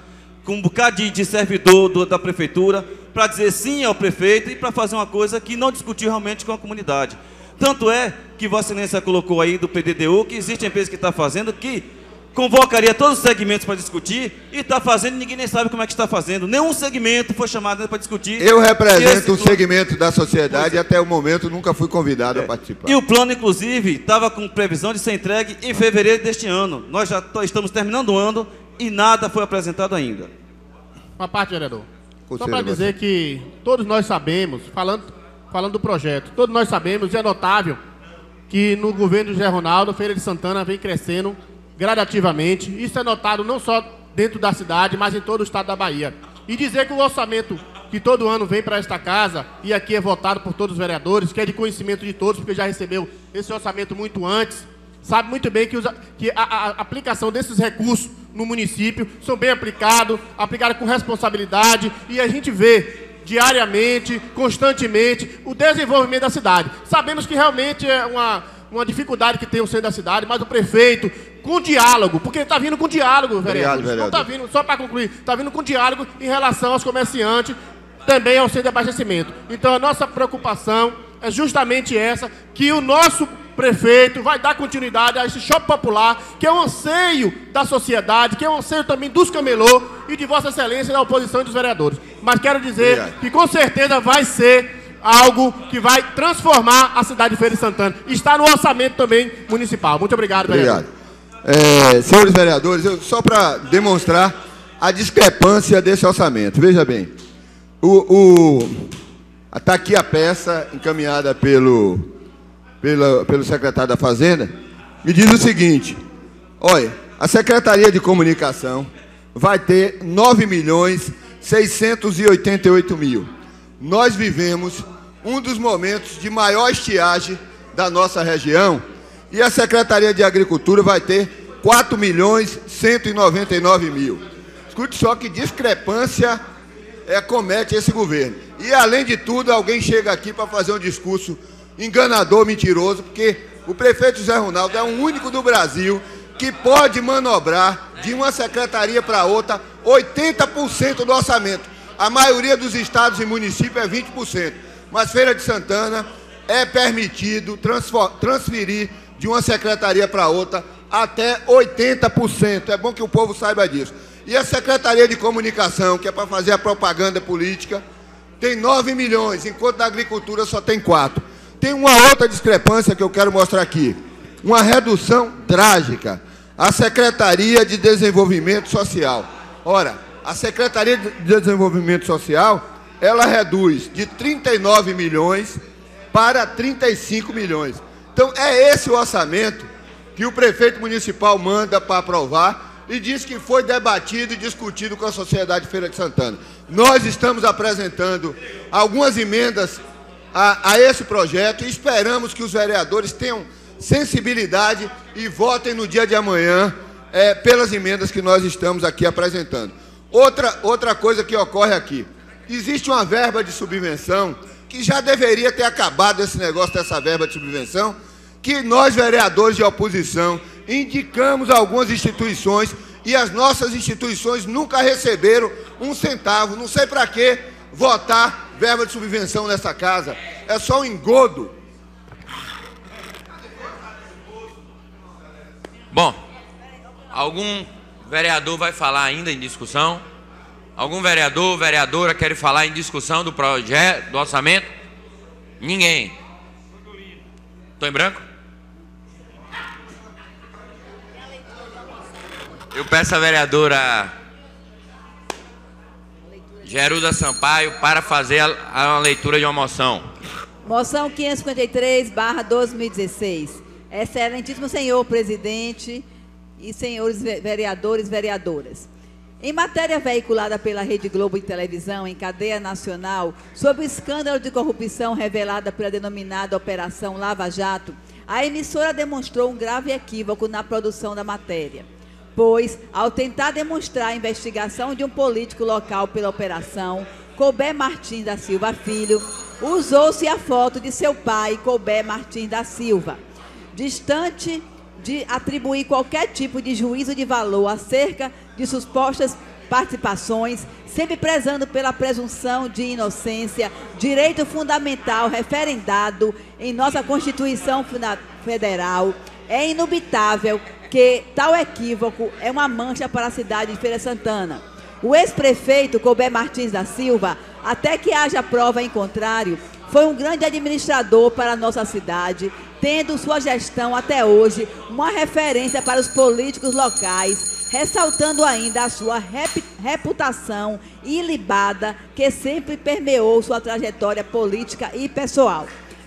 com um bocado de servidor da prefeitura, para dizer sim ao prefeito e para fazer uma coisa que não discutiu realmente com a comunidade. Tanto é que Vossa Excelência colocou aí do PDDU que existe uma empresa que está fazendo que convocaria todos os segmentos para discutir, e está fazendo e ninguém nem sabe como é que está fazendo. Nenhum segmento foi chamado para discutir. Eu represento o segmento da sociedade e até o momento nunca fui convidado a participar. E o plano, inclusive, estava com previsão de ser entregue em fevereiro deste ano. Nós já estamos terminando o ano e nada foi apresentado ainda. Uma parte, vereador. Só para dizer que todos nós sabemos, falando do projeto, todos nós sabemos, e é notável, que no governo de José Ronaldo, Feira de Santana vem crescendo gradativamente. Isso é notado não só dentro da cidade, mas em todo o estado da Bahia. E dizer que o orçamento que todo ano vem para esta casa, e aqui é votado por todos os vereadores, que é de conhecimento de todos, porque já recebeu esse orçamento muito antes, sabe muito bem que a aplicação desses recursos no município são bem aplicados com responsabilidade, e a gente vê diariamente, constantemente, o desenvolvimento da cidade. Sabemos que realmente é uma dificuldade que tem o centro da cidade, mas o prefeito, com diálogo, porque está vindo com diálogo, vereadores. Obrigado, não está vindo, só para concluir, está vindo com diálogo em relação aos comerciantes, também ao centro de abastecimento. Então a nossa preocupação é justamente essa, que o nosso prefeito vai dar continuidade a esse shopping popular, que é um anseio da sociedade, que é um anseio também dos camelô e de Vossa Excelência da oposição e dos vereadores. Mas quero dizer que com certeza vai ser algo que vai transformar a cidade de Feira de Santana. Está no orçamento também municipal. Muito obrigado, vereador. Senhores vereadores, só para demonstrar a discrepância desse orçamento. Veja bem, está aqui a peça encaminhada pelo secretário da Fazenda, me diz o seguinte: olha, a Secretaria de Comunicação vai ter 9.688.000. Nós vivemos um dos momentos de maior estiagem da nossa região, e a Secretaria de Agricultura vai ter 4.199.000. Escute só que discrepância comete esse governo. E, além de tudo, alguém chega aqui para fazer um discurso enganador, mentiroso, porque o prefeito José Ronaldo é o único do Brasil que pode manobrar de uma secretaria para outra 80% do orçamento. A maioria dos estados e municípios é 20%. Mas Feira de Santana é permitido transferir de uma secretaria para outra até 80%. É bom que o povo saiba disso. E a Secretaria de Comunicação, que é para fazer a propaganda política, tem 9 milhões, enquanto da Agricultura só tem 4. Tem uma outra discrepância que eu quero mostrar aqui. Uma redução trágica. A Secretaria de Desenvolvimento Social. Ora, a Secretaria de Desenvolvimento Social, ela reduz de 39 milhões para 35 milhões. Então, é esse o orçamento que o prefeito municipal manda para aprovar e diz que foi debatido e discutido com a sociedade de Feira de Santana. Nós estamos apresentando algumas emendas a esse projeto e esperamos que os vereadores tenham sensibilidade e votem no dia de amanhã pelas emendas que nós estamos aqui apresentando. Outra coisa que ocorre aqui, existe uma verba de subvenção que já deveria ter acabado esse negócio dessa verba de subvenção, que nós, vereadores de oposição, indicamos algumas instituições e as nossas instituições nunca receberam um centavo. Não sei para que votar verba de subvenção nessa casa. É só um engodo. Bom, algum vereador vai falar ainda em discussão? Algum vereador ou vereadora quer falar em discussão do projeto, do orçamento? Ninguém. Estou em branco? Eu peço à vereadora Geruda Sampaio para fazer a leitura de uma moção. Moção 553/2016. Excelentíssimo senhor presidente e senhores vereadores e vereadoras. Em matéria veiculada pela Rede Globo de televisão em cadeia nacional sobre o escândalo de corrupção revelada pela denominada Operação Lava Jato, a emissora demonstrou um grave equívoco na produção da matéria, pois, ao tentar demonstrar a investigação de um político local pela operação, Colbert Martins da Silva Filho, usou-se a foto de seu pai, Colbert Martins da Silva, distante de atribuir qualquer tipo de juízo de valor acerca de supostas participações, sempre prezando pela presunção de inocência, direito fundamental referendado em nossa Constituição Federal. É indubitável que tal equívoco é uma mancha para a cidade de Feira de Santana. O ex-prefeito Colbert Martins da Silva, até que haja prova em contrário, foi um grande administrador para a nossa cidade, tendo sua gestão até hoje uma referência para os políticos locais, ressaltando ainda a sua reputação ilibada que sempre permeou sua trajetória política e pessoal.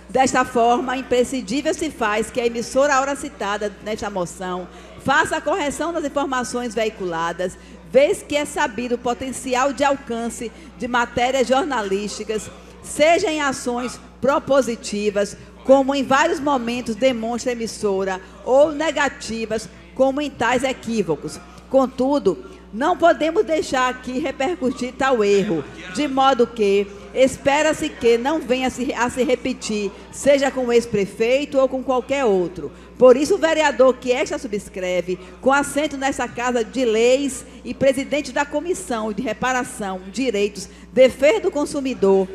Desta forma, imprescindível se faz que a emissora ora citada nesta moção faça a correção das informações veiculadas, vez que é sabido o potencial de alcance de matérias jornalísticas, seja em ações propositivas, como em vários momentos demonstra a emissora, ou negativas, como em tais equívocos. Contudo, não podemos deixar aqui repercutir tal erro, de modo que espera-se que não venha a se repetir, seja com o ex-prefeito ou com qualquer outro. Por isso, o vereador que esta subscreve, com assento nesta Casa de Leis e presidente da Comissão de Reparação, Direitos, Defesa do Consumidor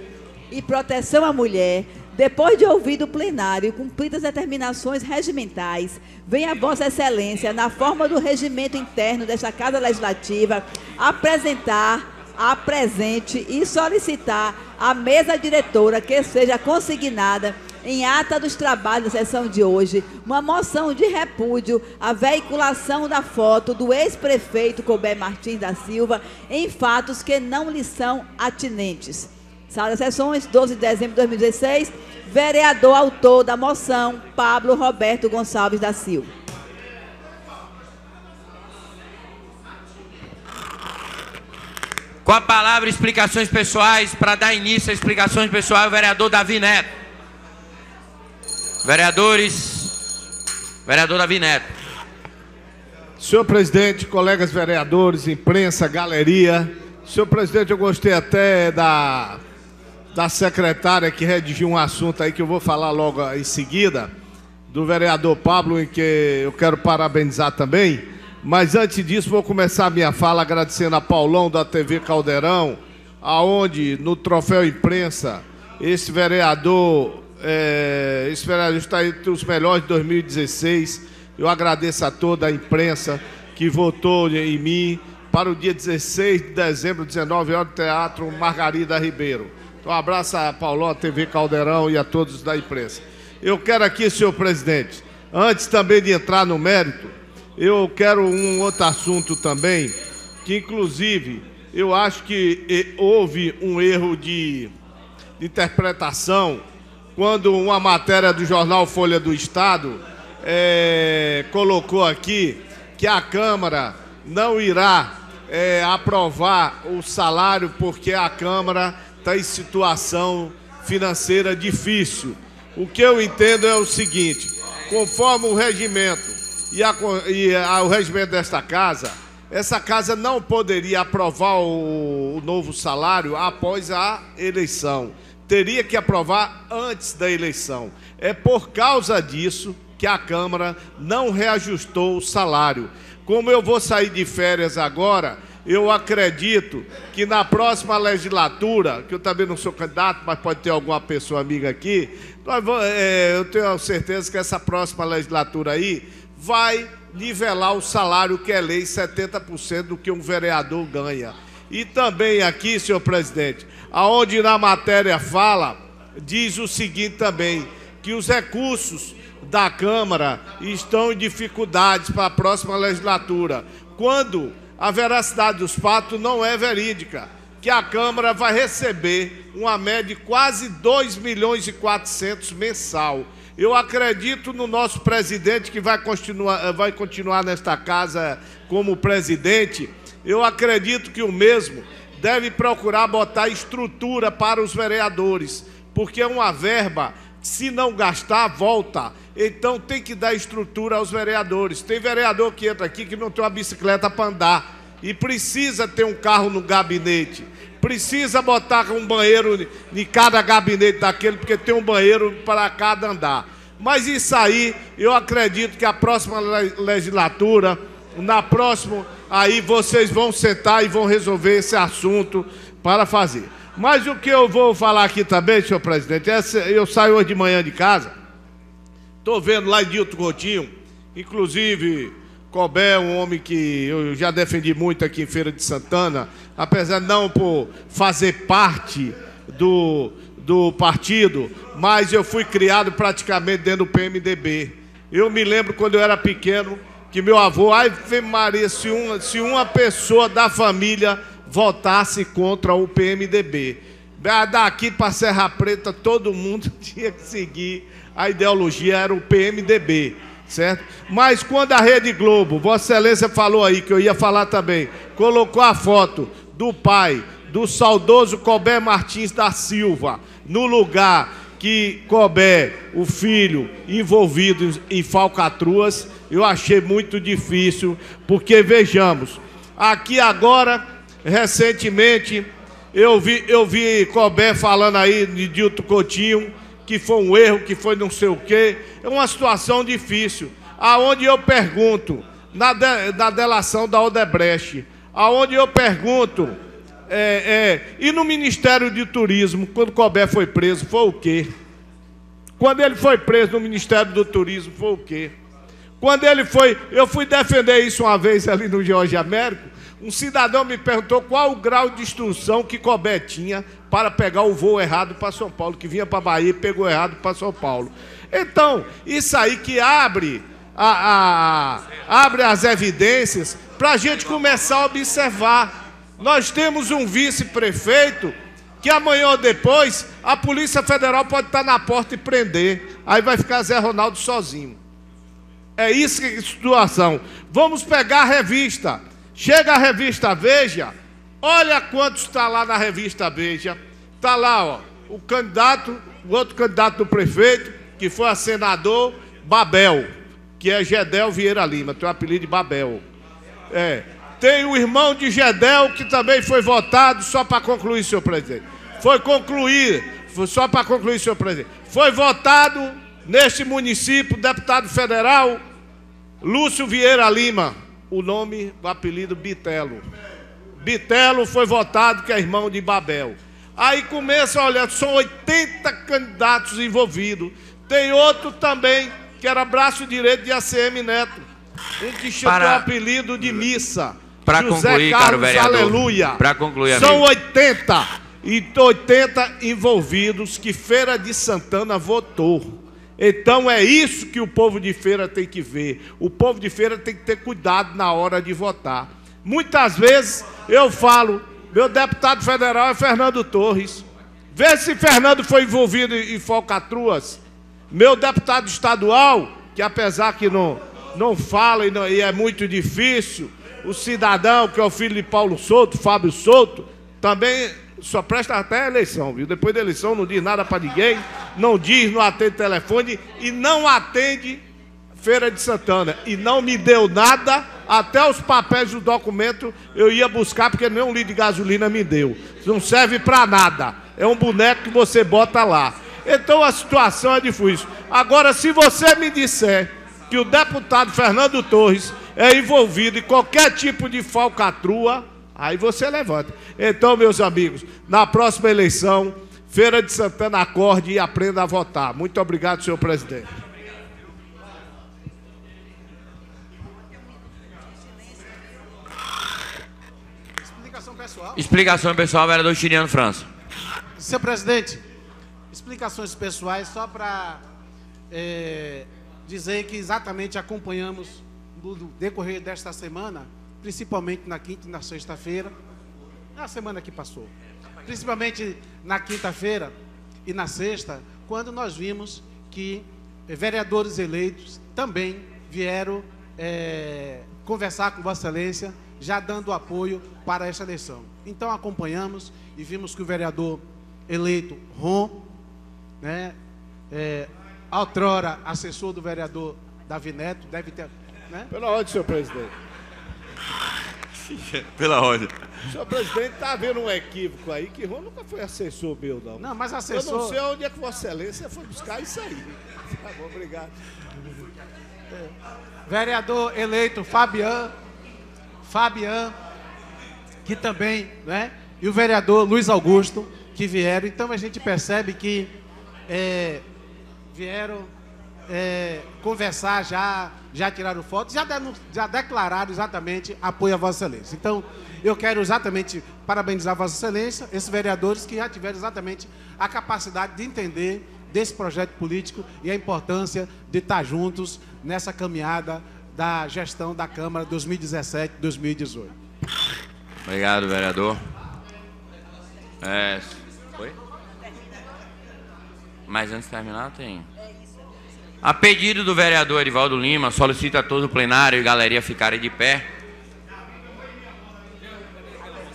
e Proteção à Mulher, depois de ouvido o plenário e cumpridas as determinações regimentais, vem a Vossa Excelência, na forma do regimento interno desta Casa Legislativa, apresentar a presente e solicitar à mesa diretora que seja consignada em ata dos trabalhos da sessão de hoje uma moção de repúdio à veiculação da foto do ex-prefeito Colbert Martins da Silva em fatos que não lhe são atinentes. Sala das Sessões, 12 de dezembro de 2016, vereador autor da moção, Pablo Roberto Gonçalves da Silva. Com a palavra, explicações pessoais. Para dar início a explicações pessoais, o vereador Davi Neto. Vereadores, vereador Davi Neto. Senhor presidente, colegas vereadores, imprensa, galeria. Senhor presidente, eu gostei até da secretária que redigiu um assunto aí que eu vou falar logo em seguida, do vereador Pablo, em que eu quero parabenizar também. Mas antes disso, vou começar a minha fala agradecendo a Paulão da TV Caldeirão, aonde no troféu imprensa, esse vereador está entre os melhores de 2016. Eu agradeço a toda a imprensa que votou em mim para o dia 16 de dezembro, 19 horas, no Teatro Margarida Ribeiro. Então, um abraço a Paulão, a TV Caldeirão e a todos da imprensa. Eu quero aqui, senhor presidente, antes também de entrar no mérito, eu quero um outro assunto também, que inclusive eu acho que houve um erro de interpretação quando uma matéria do jornal Folha do Estado colocou aqui que a Câmara não irá aprovar o salário porque a Câmara está em situação financeira difícil. O que eu entendo é o seguinte: conforme o regimento o regimento desta casa, essa casa não poderia aprovar o novo salário após a eleição. Teria que aprovar antes da eleição. É por causa disso que a Câmara não reajustou o salário. Como eu vou sair de férias agora, eu acredito que na próxima legislatura, que eu também não sou candidato, mas pode ter alguma pessoa amiga aqui, eu tenho certeza que essa próxima legislatura aí vai nivelar o salário que é lei, 70% do que um vereador ganha. E também aqui, senhor presidente, aonde na matéria fala, diz o seguinte também, que os recursos da Câmara estão em dificuldades para a próxima legislatura, quando a veracidade dos fatos não é verídica, que a Câmara vai receber uma média de quase 2.400.000 mensal. Eu acredito no nosso presidente, que vai continuar nesta casa como presidente. Eu acredito que o mesmo deve procurar botar estrutura para os vereadores, porque é uma verba, se não gastar, volta. Então tem que dar estrutura aos vereadores. Tem vereador que entra aqui que não tem uma bicicleta para andar e precisa ter um carro no gabinete. Precisa botar um banheiro em cada gabinete daquele, porque tem um banheiro para cada andar. Mas isso aí, eu acredito que a próxima legislatura, na próxima, aí vocês vão sentar e vão resolver esse assunto para fazer. Mas o que eu vou falar aqui também, senhor presidente, eu saio hoje de manhã de casa, estou vendo lá em Dilton Coutinho, inclusive Colbert é um homem que eu já defendi muito aqui em Feira de Santana, apesar de não por fazer parte do partido, mas eu fui criado praticamente dentro do PMDB. Eu me lembro quando eu era pequeno que meu avô, Ave Maria, se uma pessoa da família votasse contra o PMDB, daqui para Serra Preta todo mundo tinha que seguir a ideologia, era o PMDB. Certo? Mas quando a Rede Globo, Vossa Excelência falou aí, que eu ia falar também, colocou a foto do pai, do saudoso Colbert Martins da Silva, no lugar que Colbert, o filho, envolvido em falcatruas, eu achei muito difícil, porque vejamos, aqui agora, recentemente, eu vi Colbert falando aí de Dilto Coutinho, que foi um erro, que foi não sei o quê. É uma situação difícil. Aonde eu pergunto, na delação da Odebrecht, aonde eu pergunto, e no Ministério de Turismo, quando Colbert foi preso, foi o quê? Quando ele foi preso no Ministério do Turismo, foi o quê? Quando ele foi, eu fui defender isso uma vez ali no Jorge Américo, um cidadão me perguntou qual o grau de instrução que Colbert tinha para pegar o voo errado para São Paulo, que vinha para Bahia e pegou errado para São Paulo. Então, isso aí que abre as evidências para a gente começar a observar. Nós temos um vice-prefeito que amanhã ou depois a Polícia Federal pode estar na porta e prender. Aí vai ficar Zé Ronaldo sozinho. É isso que é a situação. Vamos pegar a revista. Chega a revista Veja, olha quantos está lá na revista Veja. Está lá, ó, o outro candidato do prefeito, que foi a senador, Babel, que é Gedel Vieira Lima, tem o apelido de Babel. Tem o irmão de Gedel, que também foi votado, só para concluir, senhor presidente. Só para concluir, senhor presidente. Foi votado neste município, deputado federal, Lúcio Vieira Lima. O nome, o apelido Bitelo. Bitelo foi votado, que é irmão de Babel. Aí começa a olhar, são 80 candidatos envolvidos. Tem outro também, que era braço direito de ACM Neto. Um que chamou o apelido de Missa. Para concluir, caro vereador. Aleluia. Para concluir, são amigo. 80 envolvidos que Feira de Santana votou. Então é isso que o povo de Feira tem que ver. O povo de Feira tem que ter cuidado na hora de votar. Muitas vezes eu falo, meu deputado federal é Fernando Torres. Vê se Fernando foi envolvido em falcatruas. Meu deputado estadual, que apesar que não fala e é muito difícil, o cidadão, que é o filho de Paulo Souto, Fábio Souto, também só presta até a eleição, viu? Depois da eleição não diz nada para ninguém, não diz, não atende telefone e não atende Feira de Santana. E não me deu nada, até os papéis do documento eu ia buscar, porque nem um litro de gasolina me deu. Não serve para nada, é um boneco que você bota lá. Então a situação é difícil. Agora, se você me disser que o deputado Fernando Torres é envolvido em qualquer tipo de falcatrua, aí você levanta. Então, meus amigos, na próxima eleição, Feira de Santana acorde e aprenda a votar. Muito obrigado, senhor presidente. Explicação pessoal. Explicação pessoal, vereador Chiriano França. Senhor presidente, explicações pessoais só para dizer que exatamente acompanhamos no decorrer desta semana, principalmente na quinta e na sexta-feira, na semana que passou, principalmente na quinta-feira e na sexta, quando nós vimos que vereadores eleitos também vieram conversar com Vossa Excelência, já dando apoio para esta eleição. Então acompanhamos e vimos que o vereador eleito Ron, né, outrora assessor do vereador Davi Neto, deve ter... Né? Pela ordem, senhor presidente. Pela ordem. Senhor presidente, está havendo um equívoco aí, que Ron nunca foi assessor meu, não. Não, mas assessor... Eu não sei onde é que Vossa Excelência foi buscar isso aí. Tá bom, obrigado. Vereador eleito Fabian, que também, né? E o vereador Luiz Augusto, que vieram. Então a gente percebe que vieram conversar, já tiraram fotos, já declararam exatamente apoio a Vossa Excelência. Então, eu quero exatamente parabenizar Vossa Excelência, esses vereadores que já tiveram exatamente a capacidade de entender desse projeto político e a importância de estar juntos nessa caminhada da gestão da Câmara 2017-2018. Obrigado, vereador. Oi? Mas antes de terminar, tem... A pedido do vereador Edivaldo Lima, solicito a todo o plenário e galeria ficarem de pé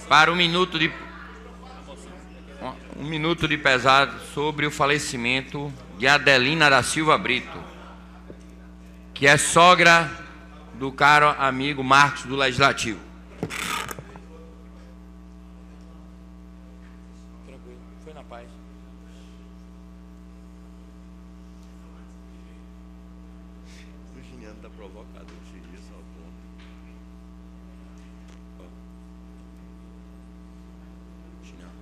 para um minuto de pesar sobre o falecimento de Adelina da Silva Brito, que é sogra do caro amigo Marcos do Legislativo. Tranquilo, foi na paz. O Giniano tá provocado esse dia, só ponto. Giniano,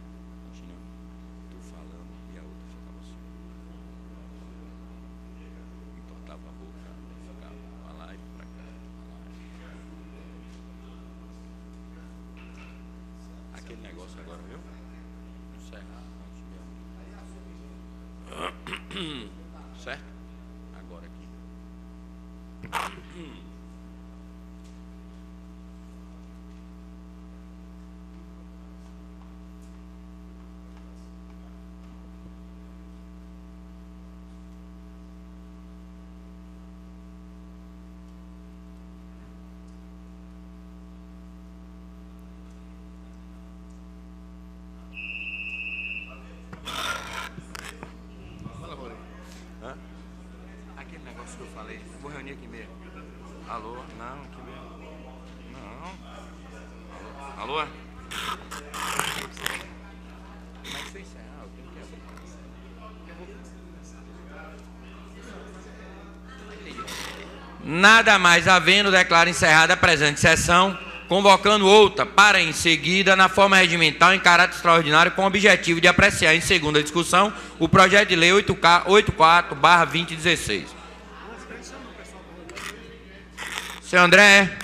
tô falando e a outra ficava assim. Entortava a boca, ficava pra lá e pra cá. Aquele negócio agora, viu? Encerrar antes de... Certo? Agora aqui. Aquele negócio que eu falei, eu vou reunir aqui mesmo. Alô? Não, aqui mesmo. Não. Alô? Alô? Como é que você encerrar? Eu tenho que abrir. Nada mais havendo, declaro encerrada a presente sessão, convocando outra para em seguida, na forma regimental, em caráter extraordinário, com o objetivo de apreciar em segunda discussão o projeto de lei 84/2016. Senhor André.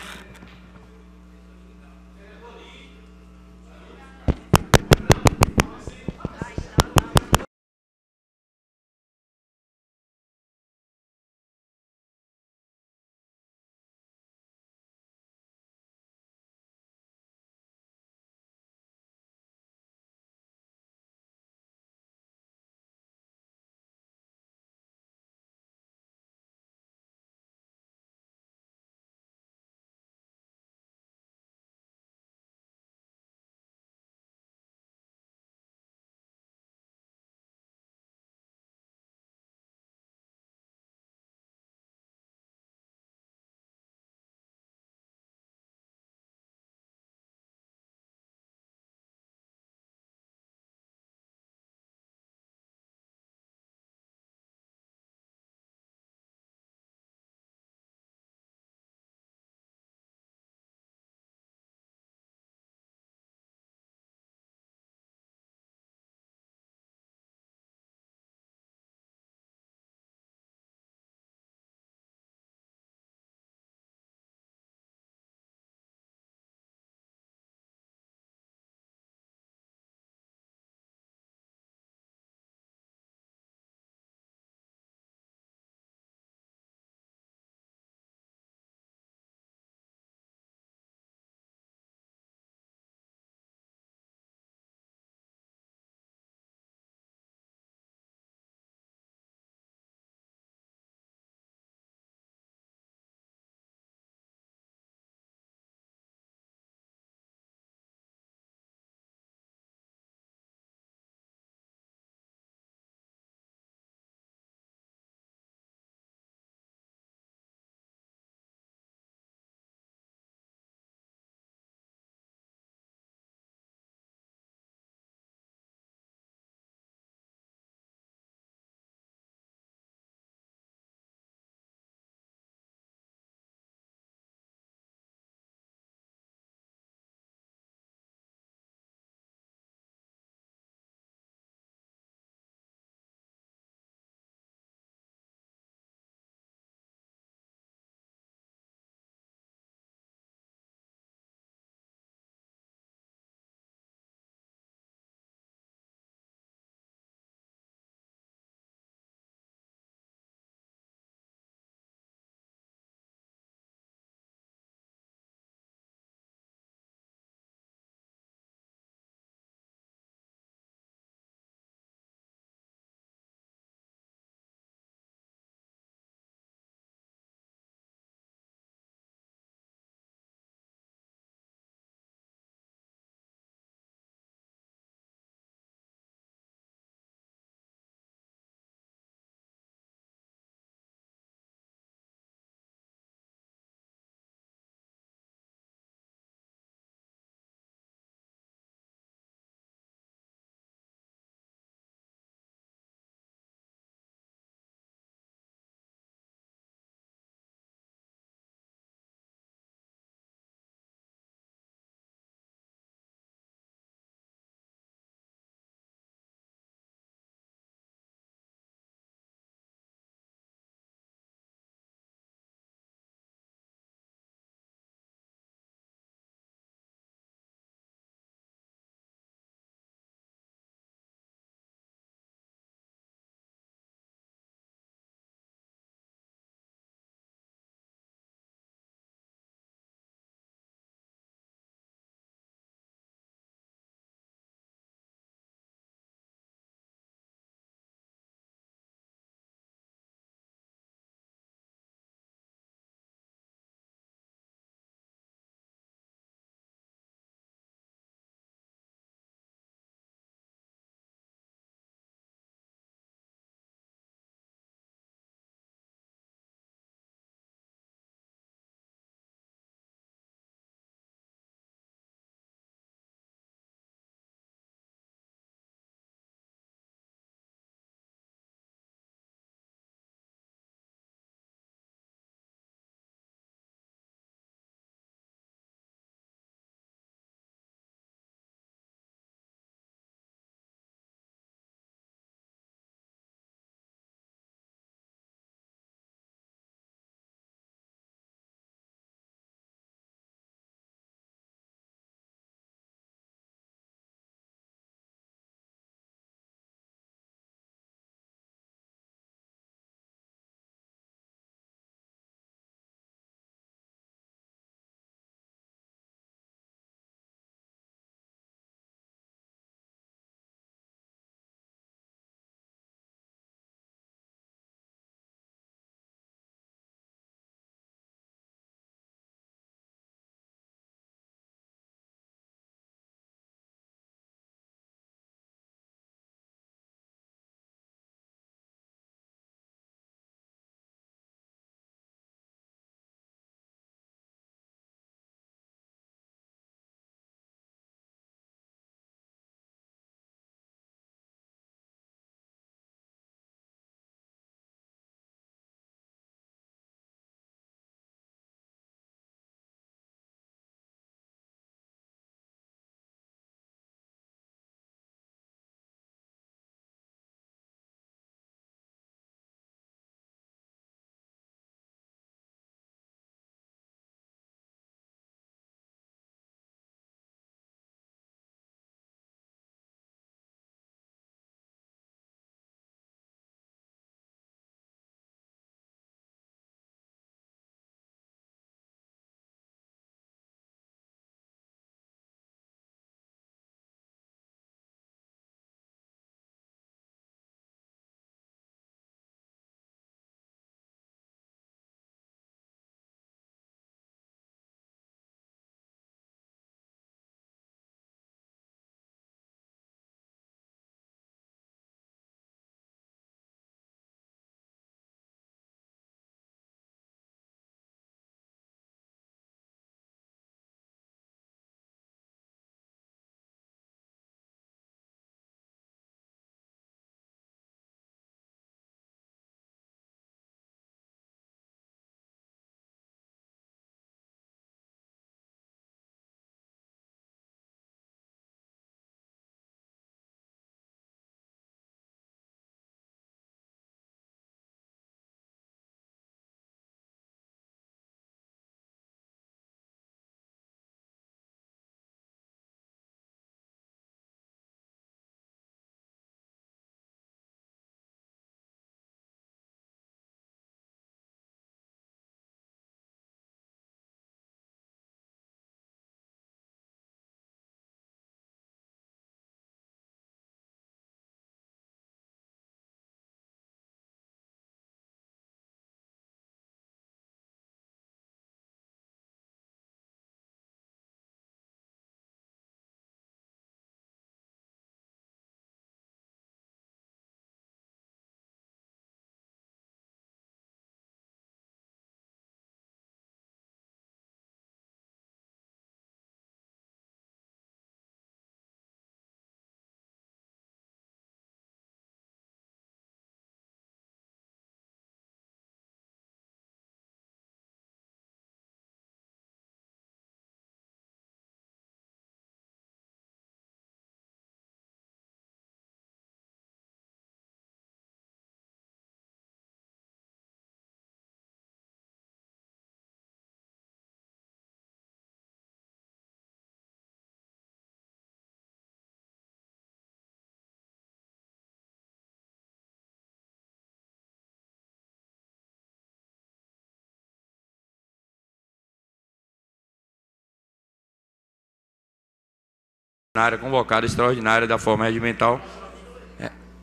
área convocada extraordinária da forma regimental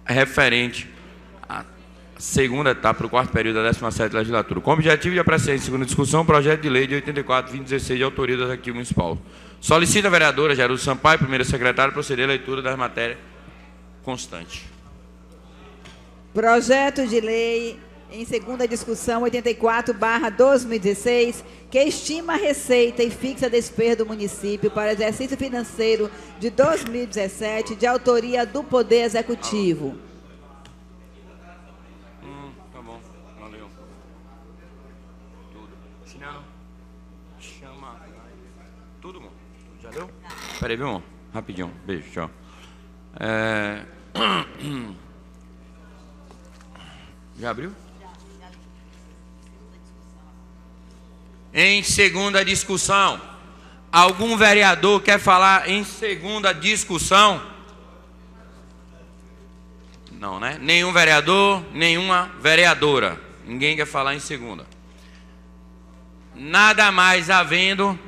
referente à segunda etapa do quarto período da 17ª legislatura. Com o objetivo de apreciar em segunda discussão o projeto de lei de 84/2016 de autoria do Executivo Municipal. Solicita a vereadora Geraldo Sampaio, primeira secretária, proceder à leitura das matérias constantes. Projeto de lei em segunda discussão 84/2016, que estima a receita e fixa a despesa do município para o exercício financeiro de 2017, de autoria do Poder Executivo. Tá bom, valeu. Tudo. Chinelo. Chama. Tudo, bom. Já deu? Peraí, viu, irmão? Rapidinho. Beijo, tchau. Já abriu? Em segunda discussão. Algum vereador quer falar em segunda discussão? Não, né? Nenhum vereador, nenhuma vereadora. Ninguém quer falar em segunda. Nada mais havendo,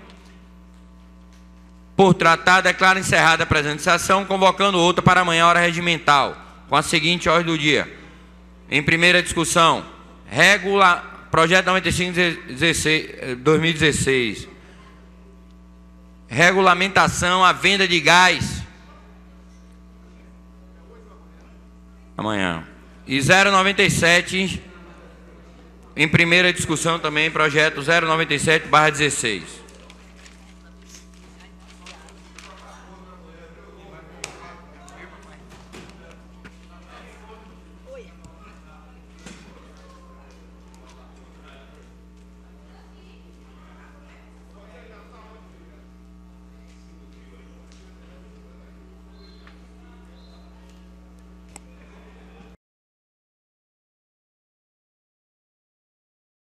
por tratar, declaro encerrada a presente sessão, convocando outra para amanhã, hora regimental, com a seguinte ordem do dia. Em primeira discussão, projeto 95/2016, regulamentação à venda de gás. Amanhã. E 097, em primeira discussão também, projeto 097/16.